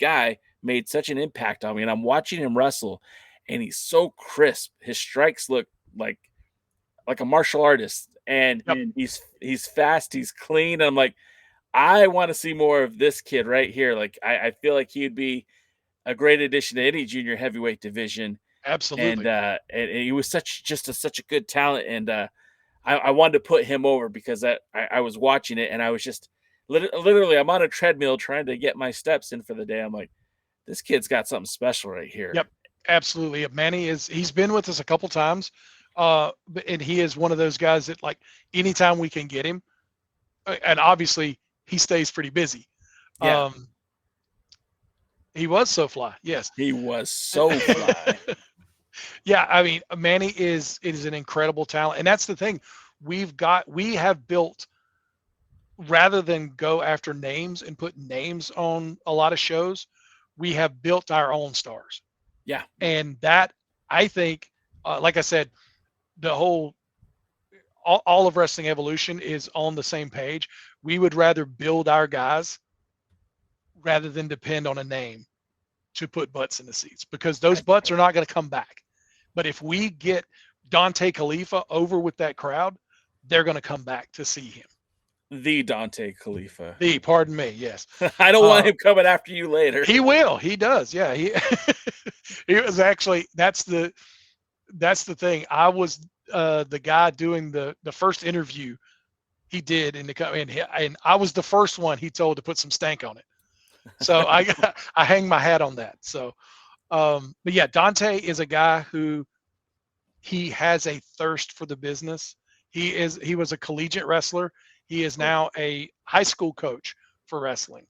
guy made such an impact on me, and I'm watching him wrestle, and he's so crisp. His strikes look like a martial artist, and he's fast, he's clean. I'm like, I want to see more of this kid right here. Like, I feel like he'd be a great addition to any junior heavyweight division. Absolutely. And he was such a good talent, and I wanted to put him over, because I was watching it, and I was just Literally, I'm on a treadmill trying to get my steps in for the day. I'm like, this kid's got something special right here. Yep, absolutely. Manny he's been with us a couple times, and he is one of those guys that like anytime we can get him, and obviously he stays pretty busy. Yeah. He was so fly. Yes, he was so fly. Yeah, I mean, Manny is an incredible talent, and that's the thing. We have built, rather than go after names and put names on a lot of shows, we have built our own stars. Yeah. And that, I think, like I said, the whole, all of Wrestling Evolution is on the same page. We would rather build our guys rather than depend on a name to put butts in the seats, because those butts are not going to come back. But if we get Dontay Khalifah over with that crowd, they're going to come back to see him. The Dontay Khalifah. Pardon me, yes. I don't want him coming after you later. He will. He does. Yeah. He was actually, that's the thing. I was the guy doing the first interview he did and I was the first one he told to put some stank on it. So I hang my hat on that. So, but yeah, Dontay is a guy who he has a thirst for the business. He was a collegiate wrestler. He is now a high school coach for wrestling.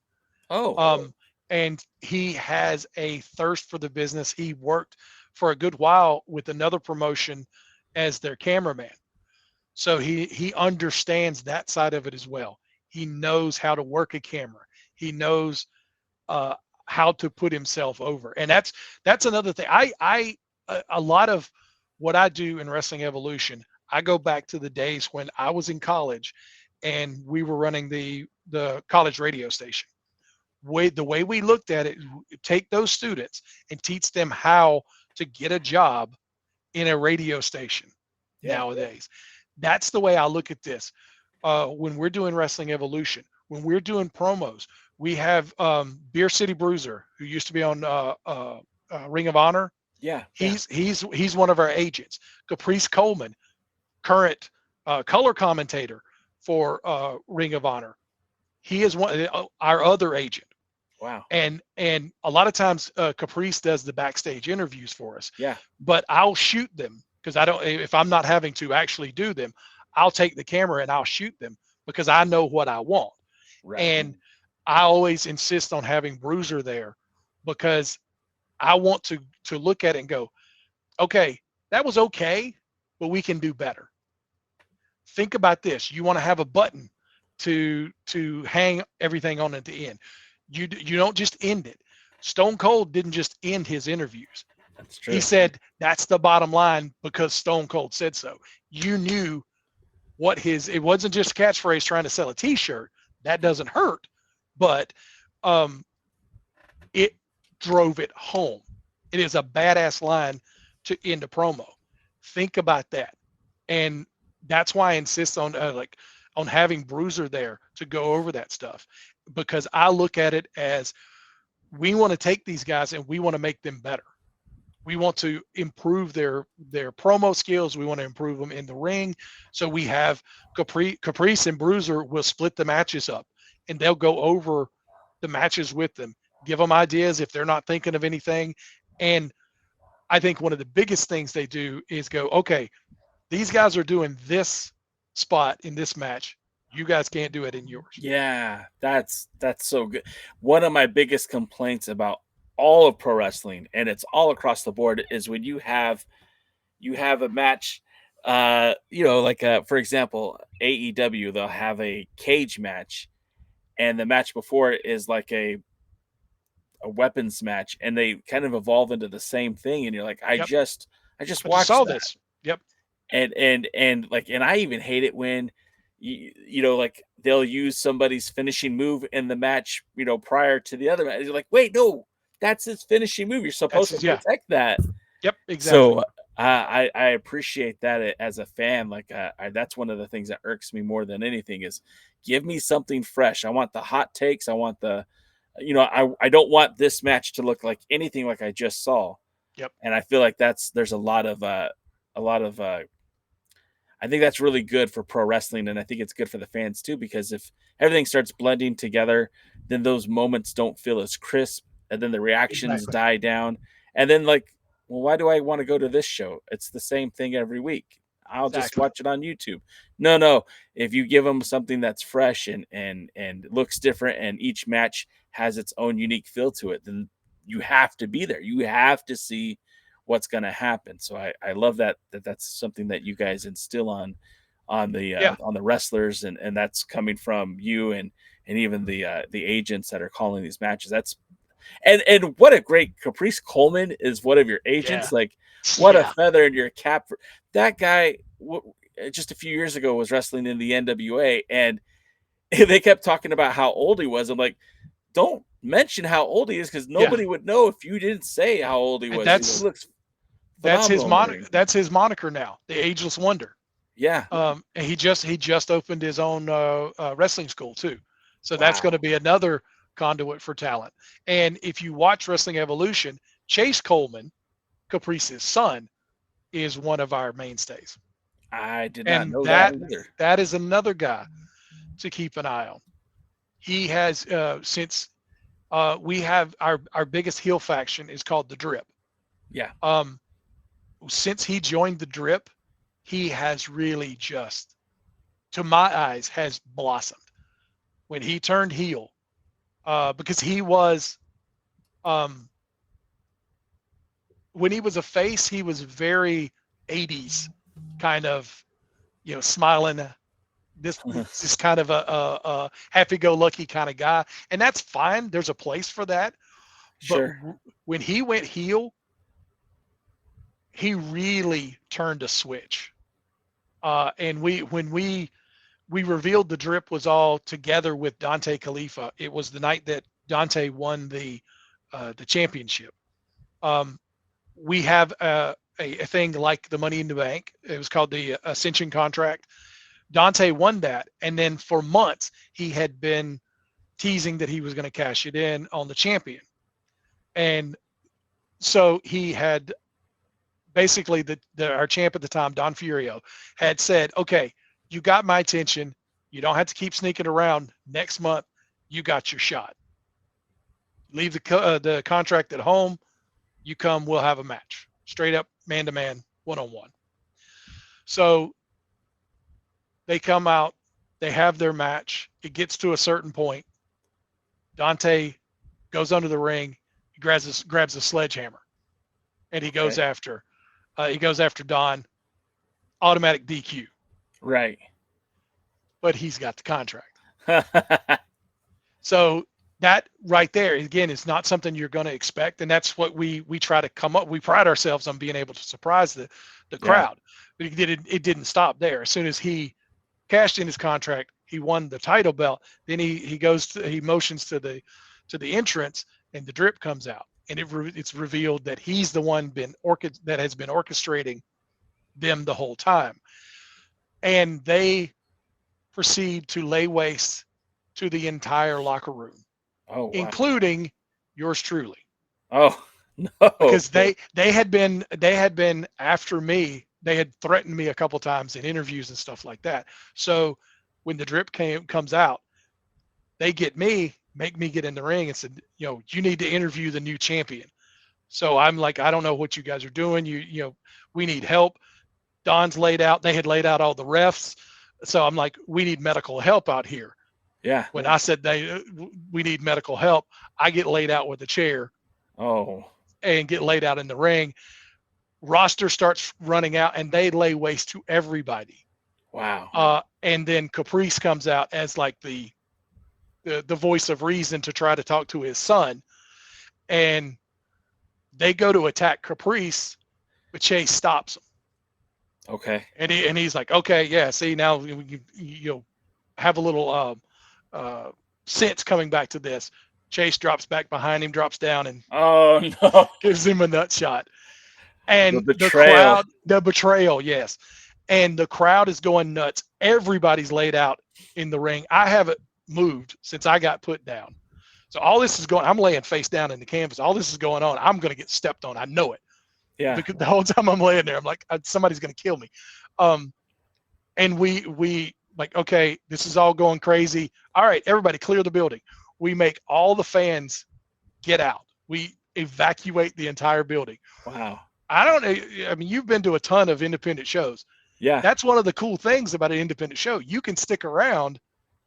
And he has a thirst for the business. He worked for a good while with another promotion as their cameraman. So he understands that side of it as well. He knows how to work a camera. He knows how to put himself over. And that's another thing. A lot of what I do in Wrestling Evolution, I go back to the days when I was in college and we were running the college radio station. The way we looked at it, take those students and teach them how to get a job in a radio station nowadays. That's the way I look at this. When we're doing Wrestling Evolution, when we're doing promos, we have Beer City Bruiser, who used to be on Ring of Honor. He's one of our agents. Caprice Coleman, current color commentator for Ring of Honor. He is our other agent. Wow. And a lot of times Caprice does the backstage interviews for us. Yeah. But I'll shoot them because if I'm not having to actually do them, I'll take the camera and I'll shoot them because I know what I want. Right. And I always insist on having Bruiser there because I want to look at it and go, okay, that was okay, but we can do better. Think about this. You want to have a button to hang everything on at the end. You don't just end it. Stone Cold didn't just end his interviews. That's true. He said that's the bottom line because Stone Cold said so. You knew what it wasn't just a catchphrase trying to sell a t-shirt. That doesn't hurt, but it drove it home. It is a badass line to end a promo. Think about that. And that's why I insist on having Bruiser there to go over that stuff, because I look at it as we want to take these guys and we want to make them better. We want to improve their promo skills. We want to improve them in the ring. So we have Caprice and Bruiser will split the matches up and they'll go over the matches with them, give them ideas if they're not thinking of anything. And I think one of the biggest things they do is go, okay, these guys are doing this spot in this match. You guys can't do it in yours. Yeah, that's so good. One of my biggest complaints about all of pro wrestling, and it's all across the board, is when you have a match, for example, AEW, they'll have a cage match, and the match before it is like a weapons match, and they kind of evolve into the same thing, and you're like, I just watched this. Yep. And I even hate it when they'll use somebody's finishing move in the match, prior to the other match. You're like, wait, no, that's his finishing move. You're supposed to protect that. Yep, exactly. So I appreciate that as a fan. That's one of the things that irks me more than anything is give me something fresh. I want the hot takes. I want I don't want this match to look like anything like I just saw. Yep. And I feel like there's a lot of I think that's really good for pro wrestling, and I think it's good for the fans too, because if everything starts blending together, then those moments don't feel as crisp, and then the reactions Exactly. die down, and then like, well, why do I want to go to this show? It's the same thing every week. I'll just Exactly. watch it on YouTube. No. If you give them something that's fresh and looks different, and each match has its own unique feel to it, then you have to be there. You have to see what's going to happen. So I love that's something that you guys instill on the wrestlers, and that's coming from you and even the agents that are calling these matches. That's and what a great Caprice Coleman is one of your agents. Yeah. Like, what a Yeah. feather in your cap. That guy just a few years ago was wrestling in the NWA, and they kept talking about how old he was. I'm like, don't mention how old he is, because nobody would know if you didn't say how old he And was. that's- He looks That's his phenomenal in the moniker. ring. That's his moniker now, the Ageless Wonder. Yeah. And he just opened his own wrestling school too, so that's going to be another conduit for talent. And if you watch Wrestling Evolution, Chayce Coleman, Caprice's son, is one of our mainstays. I did not And know that either. that is another guy to keep an eye on. He has since we have our biggest heel faction is called the Drip. Yeah. Since he joined the Drip, he has really just, to my eyes, has blossomed. When he turned heel, because he was, when he was a face, he was very 80s kind of, smiling. This is kind of a happy-go-lucky kind of guy, and that's fine. There's a place for that. Sure. But when he went heel, he really turned a switch. And when we revealed the Drip was all together with Dontay Khalifah, it was the night that Dontay won the championship. We have a thing like the Money in the Bank. It was called the Ascension contract. Dontay won that, and then for months he had been teasing that he was going to cash it in on the champion. And so he had basically our champ at the time, Don Furio, had said, okay, you got my attention. You don't have to keep sneaking around. Next month, you got your shot. Leave the contract at home. You come, we'll have a match. Straight up, man-to-man, one-on-one. So they come out. They have their match. It gets to a certain point. Dontay goes under the ring. He grabs a sledgehammer, and he goes after Don. Automatic DQ. Right. But he's got the contract. So that right there, again, is not something you're going to expect, and that's what we try to come up. We pride ourselves on being able to surprise the crowd. But it didn't stop there. As soon as he cashed in his contract, he won the title belt. Then he motions to the entrance, and the Drip comes out, and it's revealed that he's the one that has been orchestrating them the whole time. And they proceed to lay waste to the entire locker room, including yours truly. Oh no! Because they had been after me. They had threatened me a couple times in interviews and stuff like that. So when the Drip comes out, they make me get in the ring and said, you need to interview the new champion. So I'm like, I don't know what you guys are doing. We need help. Don's laid out. They had laid out all the refs. So I'm like, we need medical help out here. Yeah. When I said we need medical help, I get laid out with a chair. Oh. And get laid out in the ring. Roster starts running out, and they lay waste to everybody. Wow. And then Caprice comes out as like the voice of reason to try to talk to his son, and they go to attack Caprice, but Chayce stops him. Okay. And he's like, okay, yeah. See, now you have a little sense coming back to this. Chayce drops back behind him, drops down, and gives him a nut shot. And the betrayal, yes. And the crowd is going nuts. Everybody's laid out in the ring. I haven't moved since I got put down. So all this is I'm laying face down in the canvas. All this is going on. I'm going to get stepped on. I know it. Yeah. Because the whole time I'm laying there, I'm like, somebody's going to kill me. And we like, okay, this is all going crazy. All right, everybody clear the building. We make all the fans get out. We evacuate the entire building. Wow. I mean, you've been to a ton of independent shows. Yeah. That's one of the cool things about an independent show. You can stick around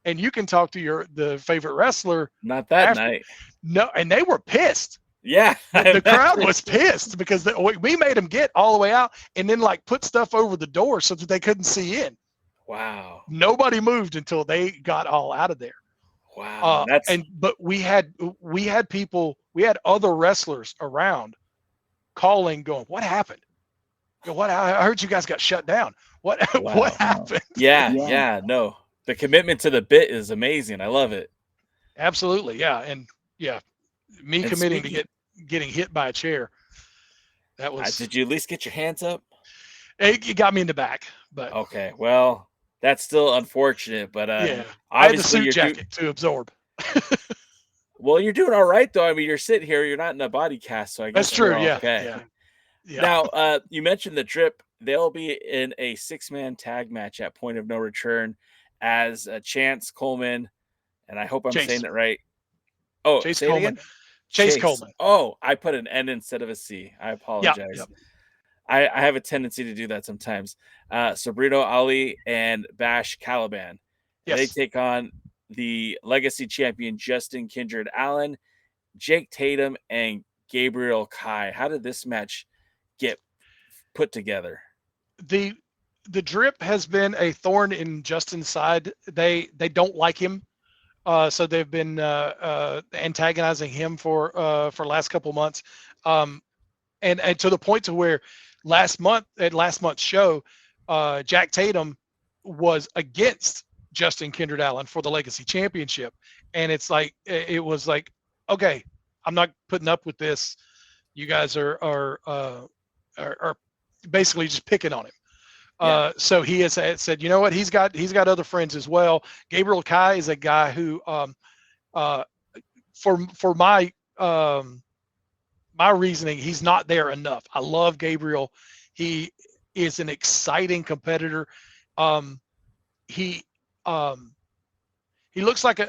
and you can talk to the favorite wrestler. Not that night. No, and they were pissed. Yeah. The crowd was pissed because we made them get all the way out and then like put stuff over the door so that they couldn't see in. Wow. Nobody moved until they got all out of there. Wow. But we had people, we had other wrestlers around calling, going, "What happened? What? I heard you guys got shut down. What? Wow. What happened?" Yeah. No, the commitment to the bit is amazing. I love it. Absolutely. Yeah. And yeah, me committing to getting hit by a chair. That was. Did you at least get your hands up? It got me in the back, but okay. Well, that's still unfortunate, but yeah, I had the suit jacket to absorb. Well, you're doing all right though. I mean, you're sitting here, you're not in a body cast, so I guess that's true. Yeah, okay. Yeah. Now, you mentioned the Drip. They'll be in a 6-man tag match at Point of No Return as Chance, Coleman, and I hope I'm saying it right. Oh, Chayce Coleman. Chayce Coleman. Oh, I put an N instead of a C. I apologize. Yep. I have a tendency to do that sometimes. Sabrino Ali and Bash Caliban. Yes. They take on the legacy champion Justin Kindred Allen, Jake Tatum, and Gabriel Kai. How did this match get put together? The Drip has been a thorn in Justin's side. They don't like him, so they've been antagonizing him for the last couple months, and to the point to where last month's show, Jack Tatum was against Justin Kindred Allen for the Legacy Championship, and it was like, okay, I'm not putting up with this. You guys are basically just picking on him. So he has said, you know what? He's got other friends as well. Gabriel Kai is a guy who, for my reasoning, he's not there enough. I love Gabriel. He is an exciting competitor. He looks like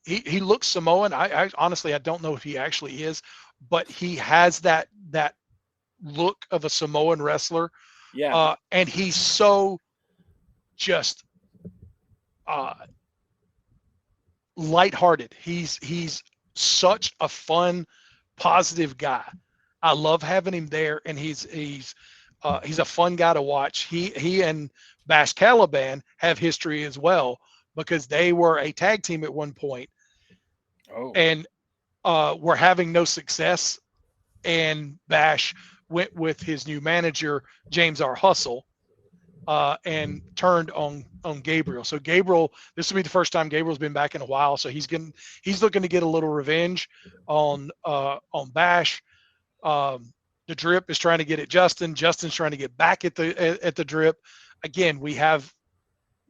he looks Samoan. I honestly, I don't know if he actually is, but he has that look of a Samoan wrestler. Yeah. And he's so just lighthearted. He's such a fun, positive guy. I love having him there, and he's a fun guy to watch. He and Bash Caliban have history as well, because they were a tag team at one point. Oh. And were having no success, and Bash went with his new manager, James R. Hustle, and turned on Gabriel. So Gabriel, this will be the first time Gabriel's been back in a while, so he's looking to get a little revenge on Bash. The Drip is trying to get at Justin. Justin's trying to get back at the Drip. Again, we have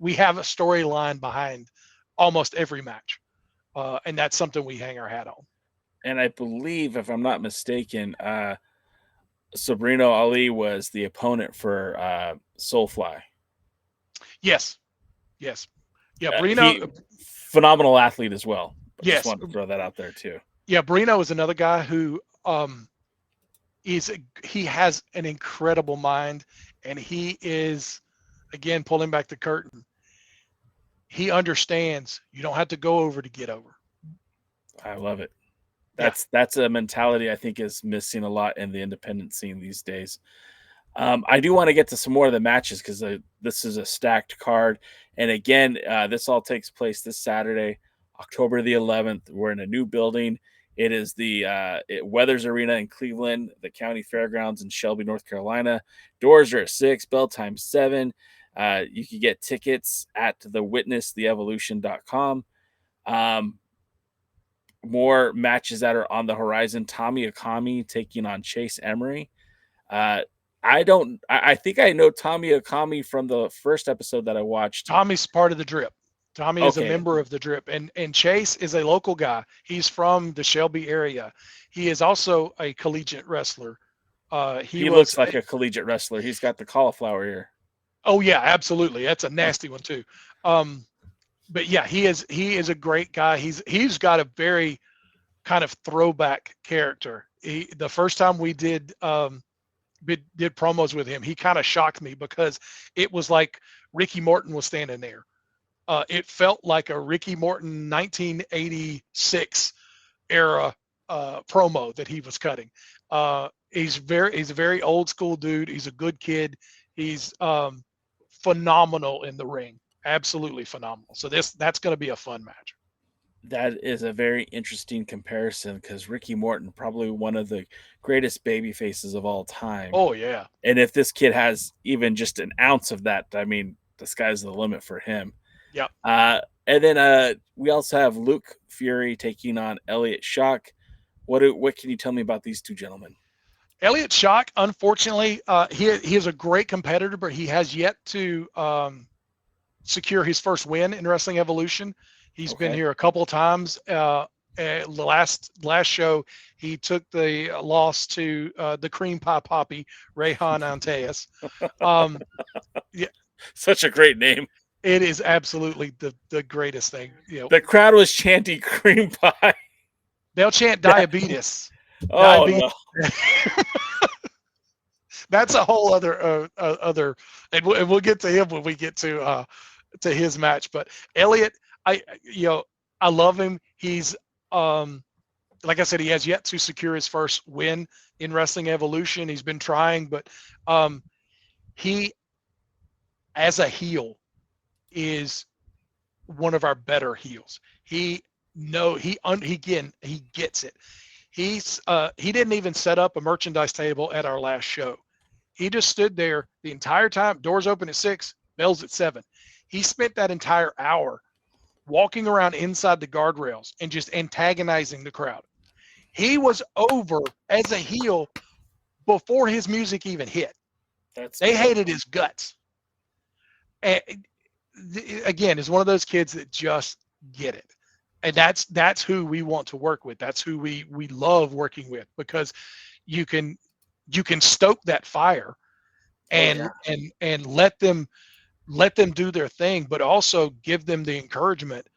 a storyline behind almost every match, and that's something we hang our hat on. And I believe, if I'm not mistaken, Sabrino Ali was the opponent for Soulfly. Yes. Yeah, Brino, phenomenal athlete as well. Yes. Just want to throw that out there too. Yeah, Brino is another guy who he has an incredible mind, and he is, again, pulling back the curtain. He understands you don't have to go over to get over. I love it. That's a mentality I think is missing a lot in the independent scene these days. I do want to get to some more of the matches, because this is a stacked card. And again, this all takes place this Saturday, October the 11th. We're in a new building. It is the Weathers Arena in Cleveland, the County Fairgrounds in Shelby, North Carolina. Doors are at 6, bell time 7. You can get tickets at thewitnesstheevolution.com. More matches that are on the horizon. Tommy Okami taking on Chayce Emery. I think I know Tommy Okami from the first episode that I watched. Tommy's part of the Drip. Tommy is a member of the Drip, and Chayce is a local guy. He's from the Shelby area. He is also a collegiate wrestler. He looks like a collegiate wrestler. He's got the cauliflower ear. Oh yeah, absolutely. That's a nasty one too. But yeah, he is a great guy. He's got a very kind of throwback character. The first time we did promos with him, he kind of shocked me because it was like Ricky Morton was standing there. It felt like a Ricky Morton 1986 era promo that he was cutting. He's a very old school dude. He's a good kid. He's phenomenal in the ring. Absolutely phenomenal. So that's going to be a fun match. That is a very interesting comparison because Ricky Morton, probably one of the greatest baby faces of all time. Oh yeah. And if this kid has even just an ounce of that, I mean, the sky's the limit for him. Yep. And then we also have Luke Fury taking on Elliot Shock. What can you tell me about these two gentlemen? Elliot Shock, unfortunately, he is a great competitor, but he has yet to secure his first win in Wrestling Evolution. He's been here a couple of times. The last show, he took the loss to the Cream Pie Poppy, Reyhan Inteus. Yeah, such a great name. It is absolutely the greatest thing. You know, the crowd was chanting cream pie. They'll chant diabetes. Oh, diabetes. No. That's a whole other and we'll get to him when we get to his match. But Elliot, I love him. He's like I said, he has yet to secure his first win in Wrestling Evolution. He's been trying, but he, as a heel, is one of our better heels. He gets it. He didn't even set up a merchandise table at our last show. He just stood there the entire time. Doors open at 6, bells at 7. He spent that entire hour walking around inside the guardrails and just antagonizing the crowd. He was over as a heel before his music even hit. They hated his guts. And again, is one of those kids that just get it. And that's who we want to work with. That's who we love working with, because you can stoke that fire and let them do their thing, but also give them the encouragement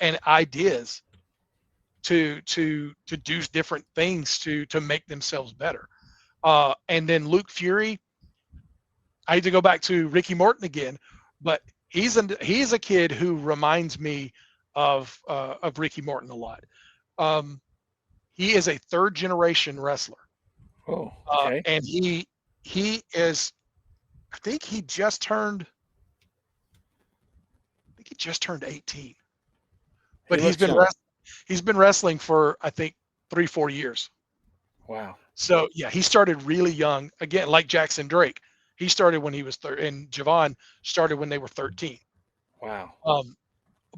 and ideas to do different things to make themselves better. And then Luke Fury, I hate to go back to Ricky Morton again, but he's a kid who reminds me of Ricky Morton a lot. He is a third generation wrestler. Oh, okay. And he is, I think he just turned 18. But he's been wrestling for, I think, 3-4 years. Wow. So yeah, he started really young. Again, like Jackson Drake, he started when he was and Javon started when they were 13. Wow.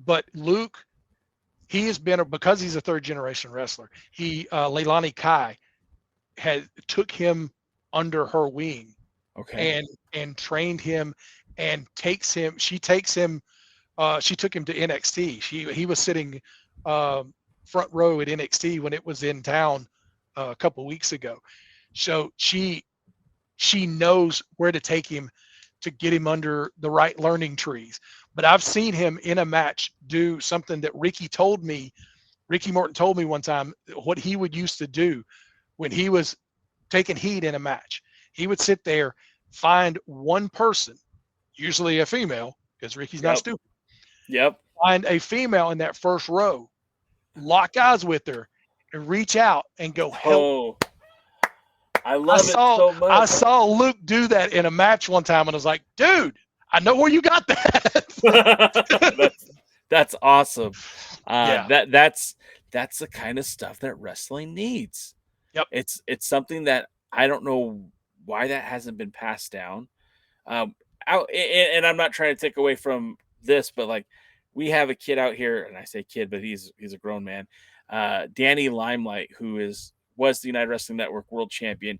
But Luke, he has been, because he's a third generation wrestler. Leilani Kai took him under her wing, okay, and trained him, and she took him to NXT. He was sitting front row at NXT when it was in town a couple weeks ago. So she knows where to take him to get him under the right learning trees. But I've seen him in a match do something that Ricky Morton told me one time, what he would used to do when he was taking heat in a match. He would sit there, find one person, usually a female, because Ricky's not stupid. Yep. Find a female in that first row, lock eyes with her, and reach out and go help. Oh, I love it so much. I saw Luke do that in a match one time, and I was like, dude, I know where you got that. That's awesome. Yeah. That's the kind of stuff that wrestling needs. Yep. It's something that I don't know why that hasn't been passed down. And I'm not trying to take away from this, but like, we have a kid out here, and I say kid, but he's a grown man. Danny Limelight, who was the United Wrestling Network world champion.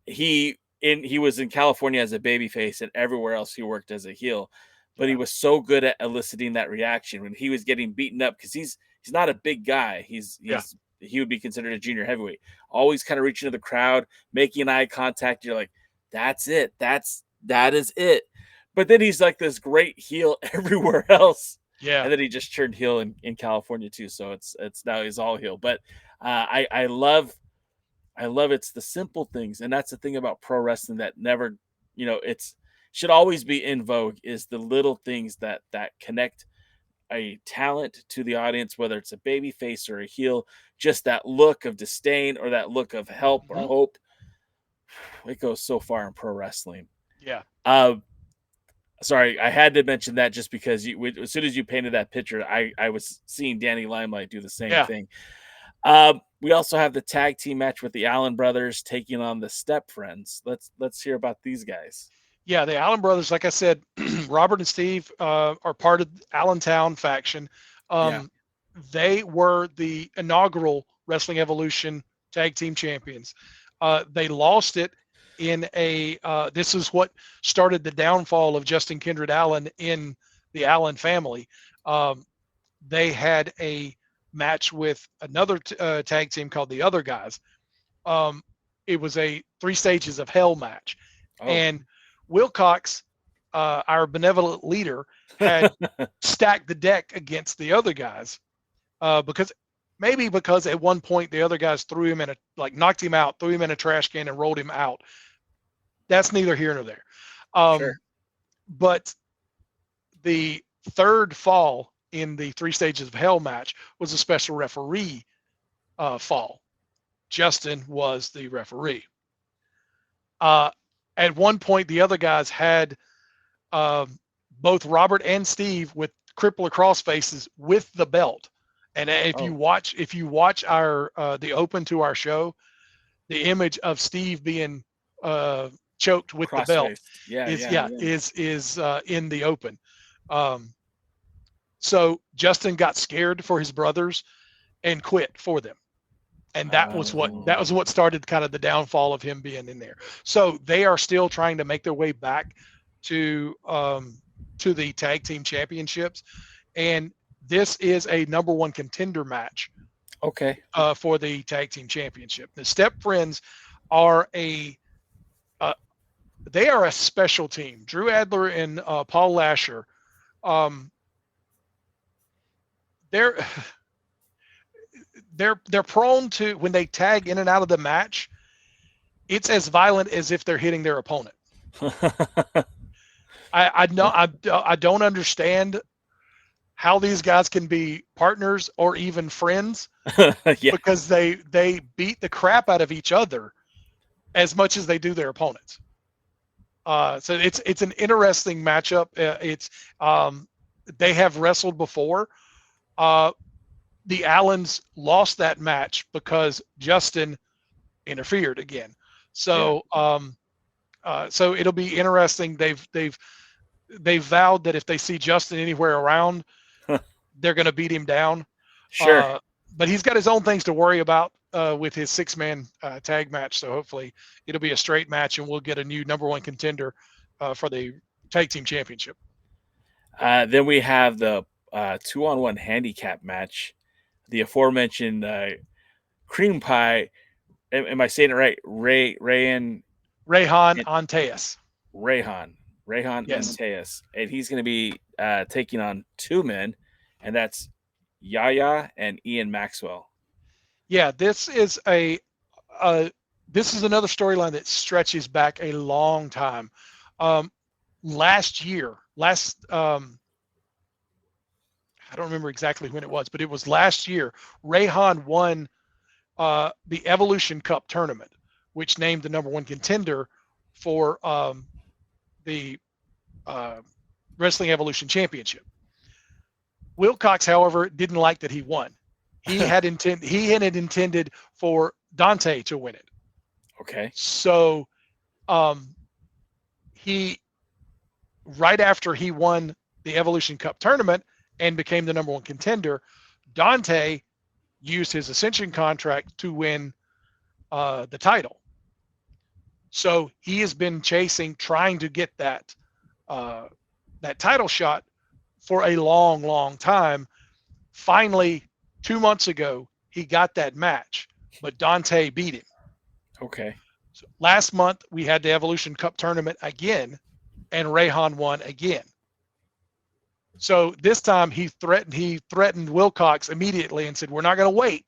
He was in California as a babyface, and everywhere else he worked as a heel. But he was so good at eliciting that reaction when he was getting beaten up, because he's not a big guy. He would be considered a junior heavyweight. Always kind of reaching to the crowd, making eye contact. You're like, that's it. That is it. but then he's like this great heel everywhere else. Yeah. And then he just turned heel in California too. So it's now he's all heel. But I love it's the simple things. And that's the thing about pro wrestling that never, it's should always be in vogue, is the little things that connect a talent to the audience, whether it's a baby face or a heel, just that look of disdain or that look of help or hope. It goes so far in pro wrestling. Yeah. Sorry, I had to mention that just because as soon as you painted that picture, I was seeing Danny Limelight do the same thing. We also have the tag team match with the Allen brothers taking on the Step Friends. Let's hear about these guys. Yeah, the Allen brothers, like I said, Robert and Steve are part of the Allentown faction. They were the inaugural Wrestling Evolution tag team champions. They lost it in this is what started the downfall of Justin Kindred Allen in the Allen family. They had a match with another tag team called the Other Guys. It was a 3 stages of hell match. And Wilcox, our benevolent leader, had stacked the deck against the Other Guys because at one point the Other Guys threw him knocked him out, threw him in a trash can and rolled him out. That's neither here nor there. Sure. But the third fall in the 3 stages of hell match was a special referee fall. Justin was the referee. At one point, the Other Guys had both Robert and Steve with crippler cross faces with the belt. And if you watch our the open to our show, the image of Steve being choked with the belt is in the open. So Justin got scared for his brothers and quit for them. And that was what started kind of the downfall of him being in there. So they are still trying to make their way back to the tag team championships. And this is a number 1 contender match. Okay. For the tag team championship. The Step Friends are a special team. Drew Adler and Paul Lasher. They're prone to, when they tag in and out of the match, it's as violent as if they're hitting their opponent. I don't understand how these guys can be partners or even friends because they beat the crap out of each other as much as they do their opponents. So it's an interesting matchup. They have wrestled before. The Allens lost that match because Justin interfered again. So so it'll be interesting. They've vowed that if they see Justin anywhere around, they're going to beat him down. Sure. But he's got his own things to worry about with his 6-man tag match. So hopefully it'll be a straight match and we'll get a new number 1 contender for the tag team championship. Then we have the 2-on-1 handicap match. The aforementioned cream pie. Am I saying it right? Reyhan Inteus. Reyhan Inteus. And he's going to be taking on 2 men, and that's Yahya and Ian Maxwell. Yeah, this is another storyline that stretches back a long time. Last I don't remember exactly when it was, but it was last year. Reyhan won the Evolution Cup tournament, which named the number 1 contender for the Wrestling Evolution Championship. Wilcox, however, didn't like that he won. He had intended for Dontay to win it. Okay. So he, right after he won the Evolution Cup tournament and became the number 1 contender, Dontay used his Ascension contract to win the title. So he has been trying to get that title shot for a long, long time. Finally, 2 months ago, he got that match, but Dontay beat him. Okay. So last month, we had the Evolution Cup tournament again, and Reyhan won again. So this time he threatened Wilcox immediately and said, "We're not going to wait.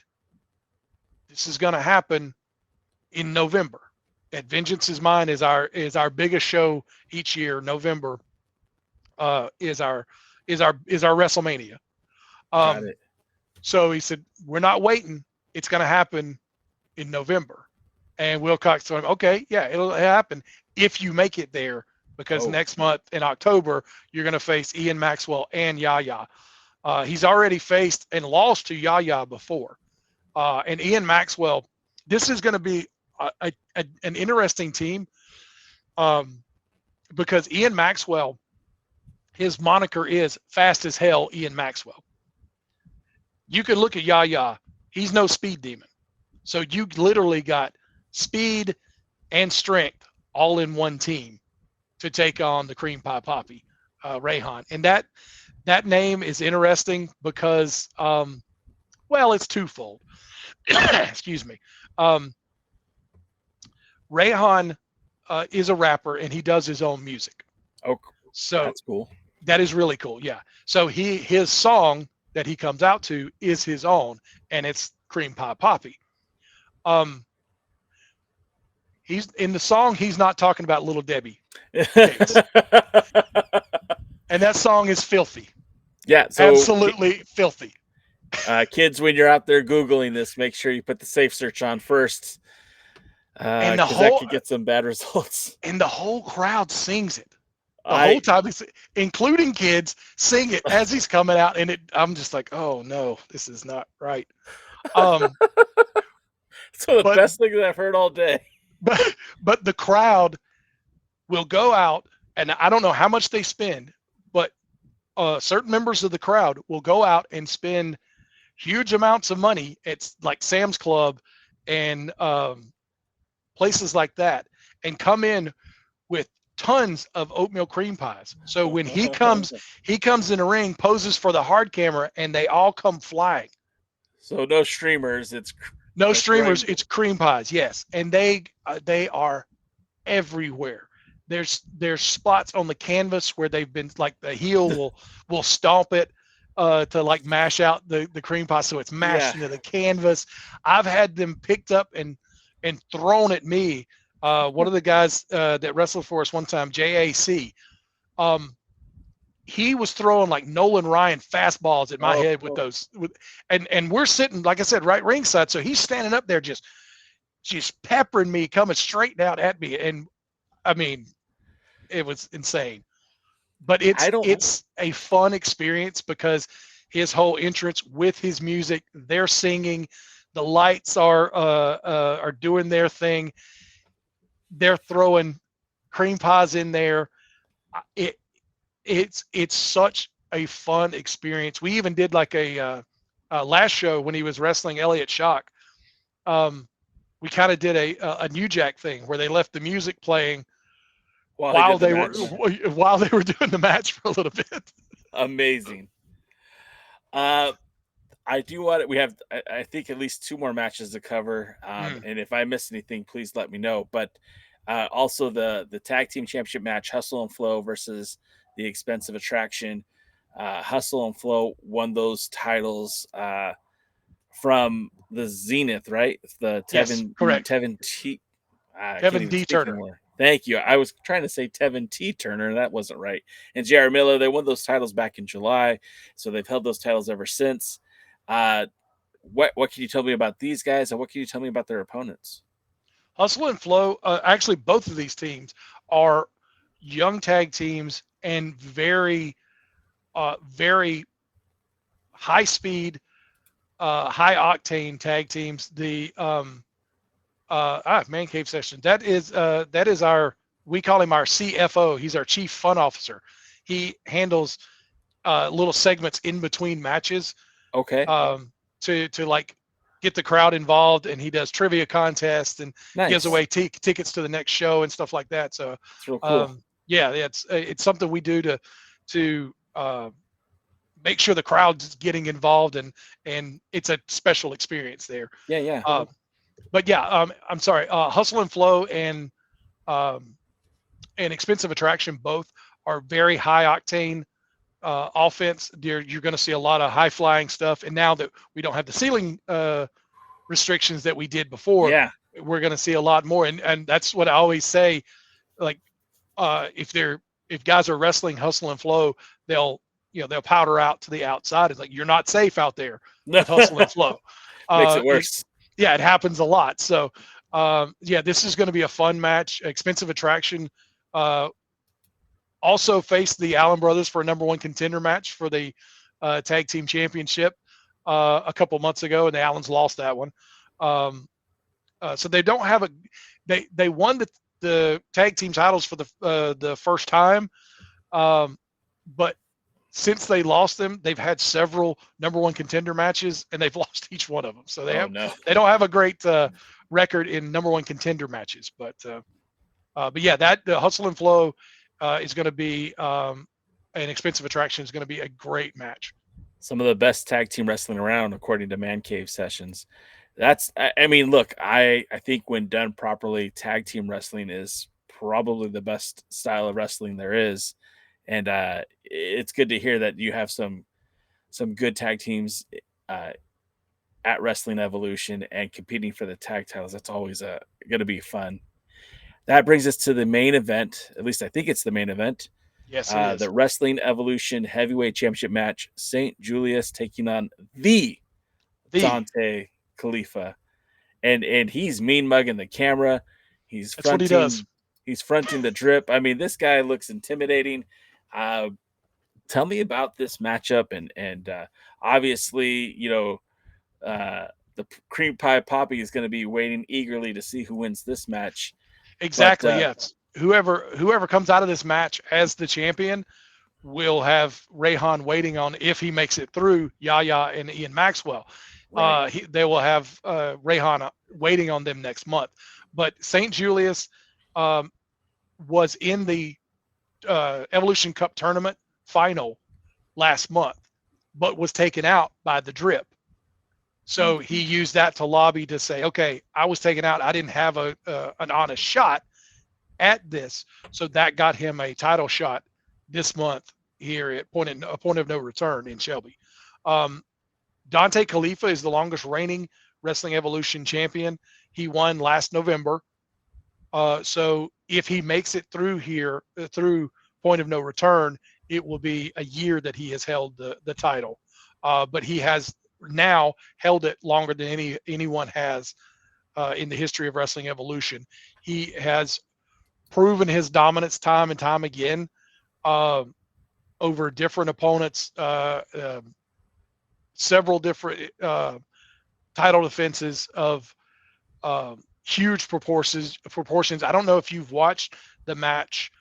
This is going to happen in November. At Vengeance is Mine is our biggest show each year. November is our WrestleMania." Got it. So he said, "We're not waiting. It's going to happen in November." And Wilcox told him, "Okay, yeah, it'll happen if you make it there, because next month in October you're going to face Ian Maxwell and Yahya." He's already faced and lost to Yahya before. And Ian Maxwell, this is going to be an interesting team, because Ian Maxwell, his moniker is Fast as Hell Ian Maxwell. You can look at Yahya. He's no speed demon. So you literally got speed and strength all in one team to take on the Cream Pie Poppy, Reyhan. And that name is interesting because, well, it's twofold. Excuse me. Reyhan is a rapper, and he does his own music. Oh, so that's cool. That is really cool. Yeah. So his song that he comes out to is his own, and it's Cream Pie Poppy. He's in the song. He's not talking about Little Debbie cakes. And that song is filthy. Yeah. So absolutely filthy. Kids, when you're out there Googling this, make sure you put the safe search on first. And that could get some bad results. And the whole crowd sings it. The whole time, including kids, sing it as he's coming out, and I'm just like, oh no, this is not right. It's one of the best things I've heard all day. But the crowd will go out, and I don't know how much they spend, but certain members of the crowd will go out and spend huge amounts of money at like Sam's Club and places like that, and come in with tons of oatmeal cream pies. So when he comes in the ring, poses for the hard camera, and they all come flying. So no streamers. It's cream pies. Yes. And they are everywhere. There's spots on the canvas where they've been like the heel will stomp it to like mash out the cream pie. So it's mashed into the canvas. I've had them picked up and thrown at me. One of the guys that wrestled for us one time, JAC, he was throwing like Nolan Ryan fastballs at my head with those. And we're sitting, like I said, right ringside. So he's standing up there just peppering me, coming straight down at me. And I mean, it was insane. But it's a fun experience because his whole entrance with his music, they're singing, the lights are doing their thing. They're throwing cream pies in there. It's such a fun experience. We even did like a last show when he was wrestling Elliot Shock. We kind of did a New Jack thing where they left the music playing while they were doing the match for a little bit. Amazing. I do want it. We have, I think, at least 2 more matches to cover. And if I miss anything, please let me know. But also the tag team championship match, Hustle and Flow versus the Expensive Attraction. Hustle and Flow won those titles from the Zenith, right? The Tevin, correct. Tevin T. Tevin D. Turner. Anymore. Thank you. I was trying to say Tevin T. Turner. That wasn't right. And J.R. Miller, they won those titles back in July. So they've held those titles ever since. What can you tell me about these guys, and what can you tell me about their opponents? Hustle and Flow, actually both of these teams are young tag teams and very high speed, high octane tag teams. The Man Cave Session, that is we call him our CFO. He's our Chief Fun Officer. He handles little segments in between matches. Okay. To like get the crowd involved, and he does trivia contests and gives away tickets to the next show and stuff like that. So it's real cool. It's something we do to make sure the crowd's getting involved, and it's a special experience there. Yeah. But yeah, I'm sorry. Hustle and Flow and and Expensive Attraction both are very high octane offense. You're going to see a lot of high flying stuff. And now that we don't have the ceiling restrictions that we did before, we're going to see a lot more. And that's what I always say. Like if guys are wrestling hustle and flow, they'll powder out to the outside. It's like, you're not safe out there with hustle and flow. Makes it worse. It happens a lot. So this is going to be a fun match. Expensive Attraction also faced the Allen brothers for a number 1 contender match for the tag team championship a couple months ago, and the Allens lost that one. So they don't have they won the tag team titles for the first time, but since they lost them, they've had several number 1 contender matches, and they've lost each one of them. So they don't have a great record in number 1 contender matches. But the hustle and flow is going to be an Expensive Attraction is going to be a great match. Some of the best tag team wrestling around, according to Man Cave Sessions. I think when done properly, tag team wrestling is probably the best style of wrestling there is. And it's good to hear that you have some good tag teams at Wrestling Evolution and competing for the tag titles. That's always going to be fun. That brings us to the main event. At least I think it's the main event. Yes, it is. The Wrestling Evolution Heavyweight Championship match. St. Julious taking on the Dontay Khalifah. And he's mean mugging the camera. That's what he does. He's fronting the drip. I mean, this guy looks intimidating. Tell me about this matchup. And obviously, the cream pie poppy is going to be waiting eagerly to see who wins this match. Exactly. Yes. Whoever comes out of this match as the champion will have Reyhan waiting on, if he makes it through, Yahya and Ian Maxwell. Right. They will have Reyhan waiting on them next month. But St. Julious was in the Evolution Cup tournament final last month, but was taken out by the drip. So he used that to lobby to say, okay, I was taken out. I didn't have an honest shot at this. So that got him a title shot this month here at a point of no return in Shelby. Dontay Khalifah is the longest reigning Wrestling Evolution champion. He won last November. So if he makes it through here, through point of no return, it will be a year that he has held the title. But he has now held it longer than anyone has in the history of Wrestling Evolution. He has proven his dominance time and time again over different opponents, several different title defenses of huge proportions. I don't know if you've watched the match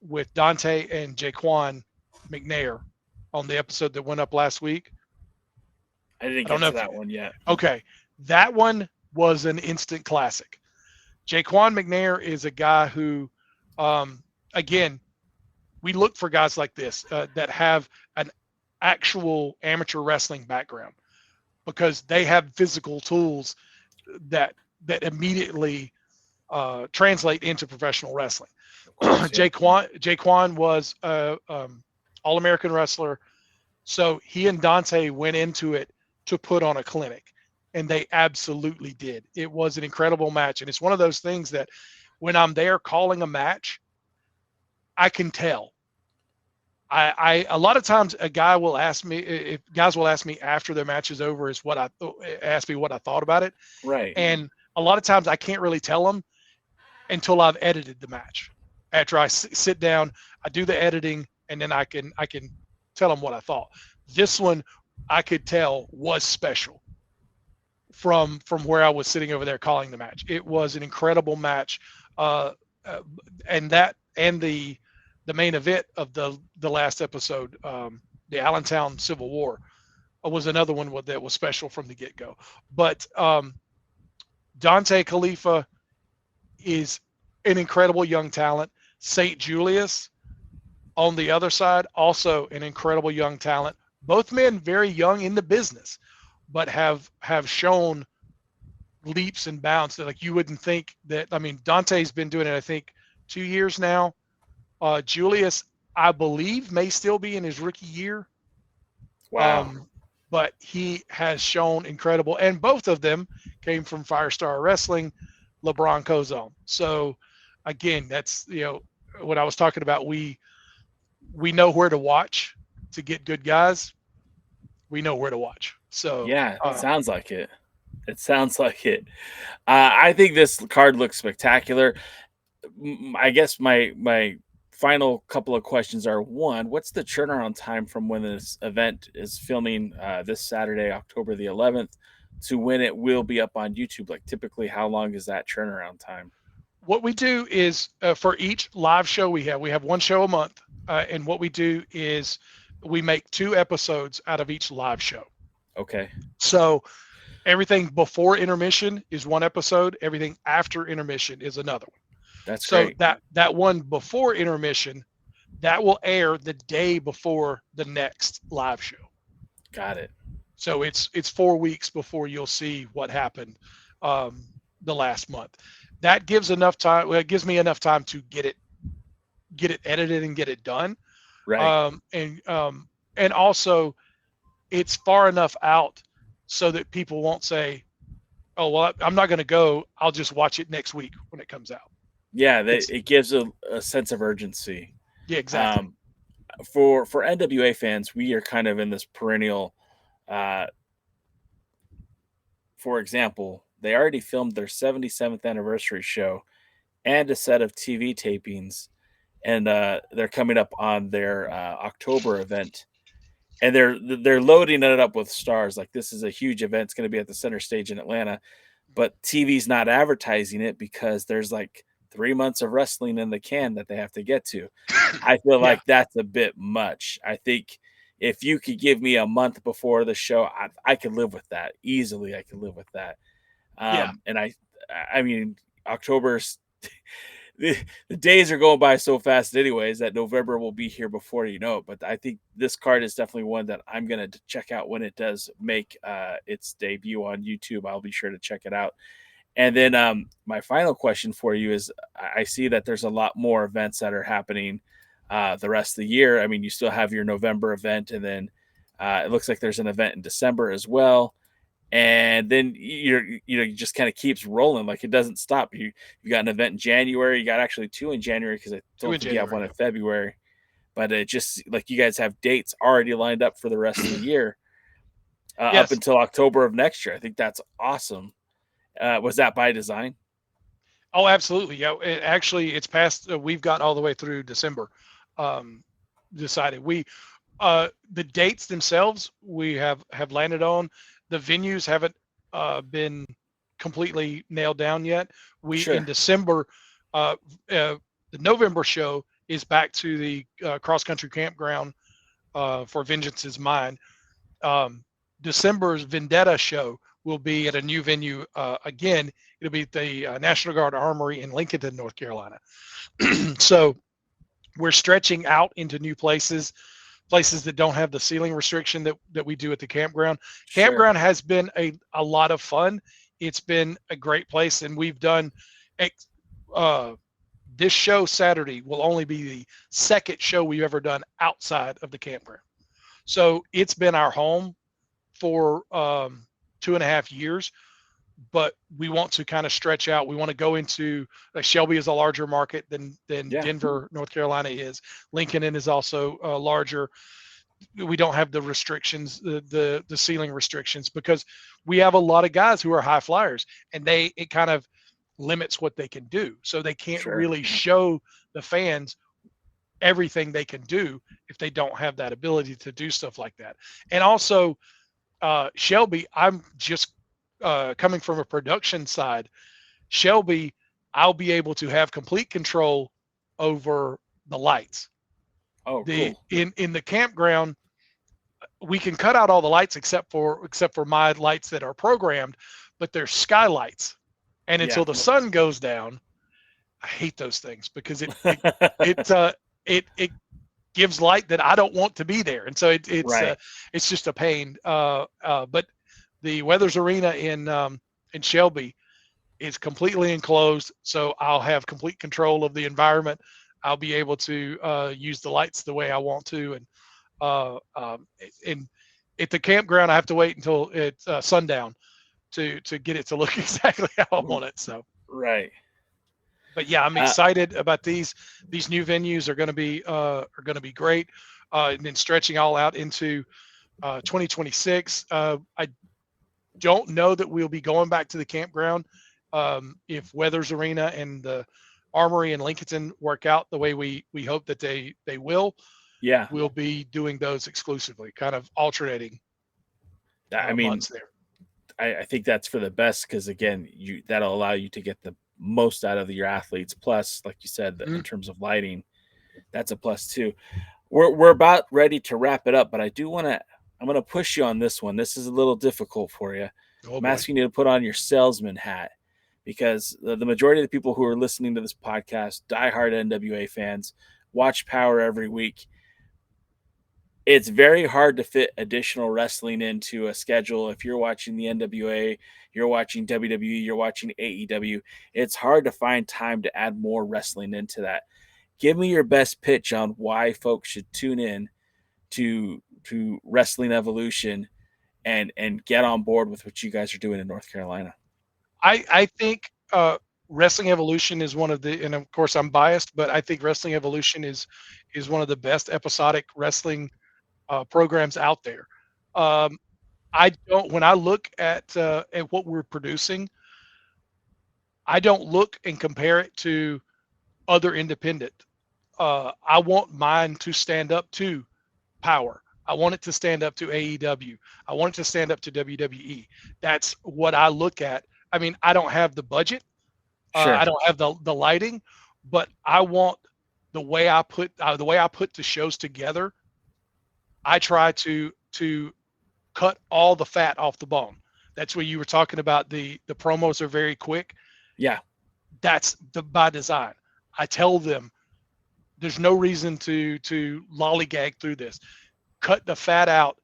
with Dontay and Jaquan McNair on the episode that went up last week. I didn't get to that one yet. Okay. That one was an instant classic. Jaquan McNair is a guy who, again, we look for guys like this that have an actual amateur wrestling background, because they have physical tools that immediately translate into professional wrestling. Course, yeah. Jaquan was All-American wrestler, so he and Dontay went into it to put on a clinic, and they absolutely did. It was an incredible match, and it's one of those things that when I'm there calling a match, I can tell. I a lot of times a guy will ask me, if guys will ask me after their match is over, ask me what I thought about it. Right. And a lot of times I can't really tell them until I've edited the match. After I sit down, I do the editing, and then I can tell them what I thought. This one I could tell was special from where I was sitting over there calling the match. It was an incredible match, and the main event of the last episode, the Allentown Civil War, was another one that was special from the get-go. But Dontay Khalifah is an incredible young talent. St. Julious, on the other side, also an incredible young talent. Both men very young in the business, but have shown leaps and bounds that, like, you wouldn't think that. I mean, Dante's been doing it, I think, 2 years now. Julious, I believe, may still be in his rookie year. Wow. But he has shown incredible, and both of them came from Firestar Wrestling, LeBron Cozone. So again, that's, what I was talking about. We know where to watch to get good guys. We know where to watch. So Yeah, it sounds like it. It sounds like it. I think this card looks spectacular. I guess my final couple of questions are: one, what's the turnaround time from when this event is filming this Saturday, October the 11th, to when it will be up on YouTube? Like, typically, how long is that turnaround time? What we do is for each live show we have one show a month, and what we do is we make 2 episodes out of each live show. Okay. So everything before intermission is 1 episode. Everything after intermission is another one. That's so great. that one before intermission, that will air the day before the next live show. Got it. So it's 4 weeks before you'll see what happened the last month. That gives enough time. Well, it gives me enough time to get it edited and get it done. Right. And also it's far enough out so that people won't say, "Oh, well, I'm not going to go. I'll just watch it next week when it comes out." Yeah, it gives a sense of urgency. Yeah, exactly. For NWA fans, we are kind of in this perennial. For example, they already filmed their 77th anniversary show and a set of TV tapings, and they're coming up on their October event, and they're loading it up with stars. Like, this is a huge event. It's going to be at the Center Stage in Atlanta, but TV's not advertising it because there's like 3 months of wrestling in the can that they have to get to. I feel like that's a bit much. I think if you could give me a month before the show, I could live with that easily. I could live with that. And I mean, October's the days are going by so fast anyways that November will be here before you know it. But I think this card is definitely one that I'm going to check out when it does make its debut on YouTube. I'll be sure to check it out. And then my final question for you is, I see that there's a lot more events that are happening the rest of the year. I mean, you still have your November event, and then it looks like there's an event in December as well. And then it just kind of keeps rolling. Like, it doesn't stop. You got an event in January. You got actually 2 in January, because I don't think you have one in February. But it just, like, you guys have dates already lined up for the rest of the year up until October of next year. I think that's awesome. Was that by design? Oh, absolutely. Yeah. It's past. We've got all the way through December. Decided the dates themselves we have landed on. The venues haven't been completely nailed down yet. In December, the November show is back to the cross country campground for Vengeance is Mine. December's Vendetta show will be at a new venue again. It'll be at the National Guard Armory in Lincoln, North Carolina. So we're stretching out into new places that don't have the ceiling restriction that we do at the campground. Campground has been a lot of fun. It's been a great place, and we've done this show Saturday will only be the second show we've ever done outside of the campground. So it's been our home for 2.5 years, but we want to kind of stretch out. We want to go into, Shelby is a larger market than Denver, North Carolina is. Lincoln is also larger. We don't have the restrictions, the ceiling restrictions, because we have a lot of guys who are high flyers, and it kind of limits what they can do. So they can't really show the fans everything they can do if they don't have that ability to do stuff like that. And also, Shelby, I'm just coming from a production side. Shelby, I'll be able to have complete control over the lights. Oh, cool. In the campground, we can cut out all the lights except for my lights that are programmed, but they're skylights. And until the sun goes down, I hate those things because it gives light that I don't want to be there, and so it's just a pain. But the Weathers Arena in Shelby It's completely enclosed, so I'll have complete control of the environment. I'll be able to use the lights the way I want to, and at the campground, I have to wait until it's sundown to get it to look exactly how I want it. So Right. but yeah, I'm excited about these new venues are going to be great, and then stretching all out into 2026. I don't know that we'll be going back to the campground if Weathers Arena and the Armory and Lincolnton work out the way we hope that they will. Yeah. We'll be doing those exclusively, kind of alternating. I mean, months there. I think that's for the best because again, that'll allow you to get the most out of your athletes. Plus, like you said, in terms of lighting, that's a plus too. We're about ready to wrap it up, but I'm going to push you on this one. This is a little difficult for you. I'm asking you to put on your salesman hat because the majority of the people who are listening to this podcast, diehard NWA fans, watch Power every week. It's very hard to fit additional wrestling into a schedule. If you're watching the NWA, you're watching WWE, you're watching AEW, it's hard to find time to add more wrestling into that. Give me your best pitch on why folks should tune in to Wrestling Evolution and get on board with what you guys are doing in North Carolina. I think Wrestling Evolution is one of the, and of course I'm biased, but I think Wrestling Evolution is one of the best episodic wrestling programs out there. When I look at what we're producing, I don't look and compare it to other independent. I want mine to stand up to Power. I want it to stand up to AEW. I want it to stand up to WWE. That's what I look at. I mean, I don't have the budget. Sure. I don't have the lighting, but I want the way I put the shows together. I try to cut all the fat off the bone. That's what you were talking about. The promos are very quick. Yeah. That's by design. I tell them there's no reason to lollygag through this. Cut the fat out,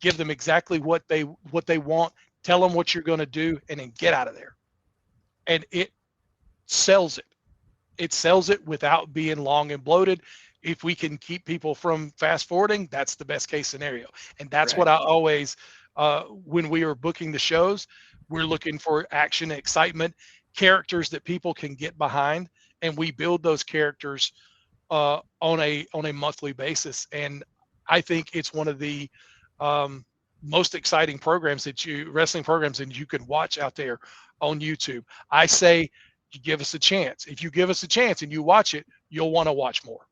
give them exactly what they want, tell them what you're going to do, and then get out of there. And it sells it. It sells it without being long and bloated. If we can keep people from fast forwarding, that's the best case scenario. And that's what I always, when we are booking the shows, we're looking for action, excitement, characters that people can get behind, and we build those characters on a monthly basis. And I think it's one of the most exciting wrestling programs that you can watch out there on YouTube. I say, you give us a chance. If you give us a chance and you watch it, you'll want to watch more.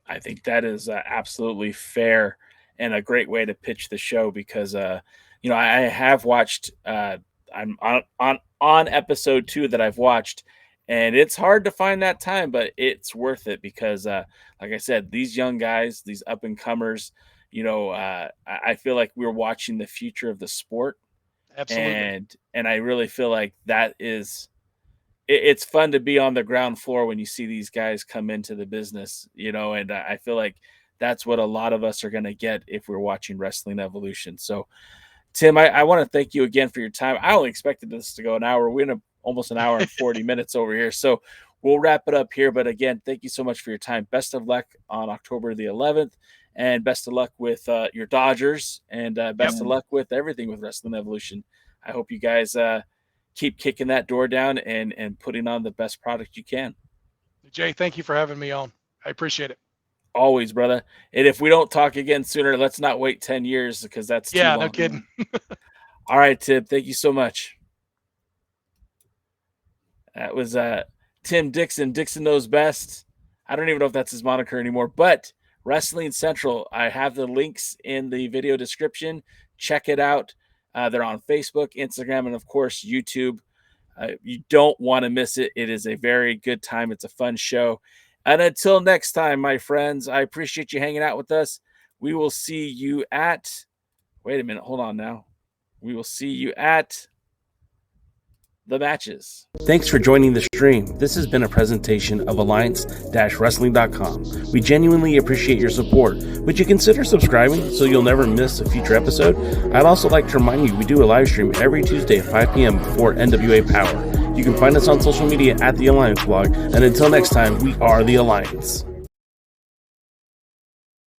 I think that is absolutely fair and a great way to pitch the show because, I have watched, I'm on episode 2 that I've watched, and it's hard to find that time, but it's worth it because, like I said, these young guys, these up and comers, I feel like we're watching the future of the sport. Absolutely. And I really feel like that is, it's fun to be on the ground floor when you see these guys come into the business, and I feel like that's what a lot of us are going to get if we're watching Wrestling Evolution. So, Tim, I want to thank you again for your time. I only expected this to go an hour. We're in almost an hour and 40 minutes over here. So we'll wrap it up here. But again, thank you so much for your time. Best of luck on October the 11th. And best of luck with your Dodgers. And best of luck with everything with Wrestling Evolution. I hope you guys keep kicking that door down and putting on the best product you can. Jay, thank you for having me on. I appreciate it. Always, brother. And if we don't talk again sooner, let's not wait 10 years because that's too long. No kidding. All right, Tim. Thank you so much. That was Tim Dixon. Dixon Knows Best. I don't even know if that's his moniker anymore, but Wrestling Central. I have the links in the video description. Check it out. They're on Facebook, Instagram, and of course, YouTube. You don't want to miss it. It is a very good time. It's a fun show. And until next time, my friends, I appreciate you hanging out with us. We will see you at, wait a minute, hold on now. We will see you at the matches. Thanks for joining the stream. This has been a presentation of Alliance-Wrestling.com. We genuinely appreciate your support. Would you consider subscribing so you'll never miss a future episode? I'd also like to remind you we do a live stream every Tuesday at 5 p.m. before NWA Power. You can find us on social media at The Alliance Blog. And until next time, we are The Alliance.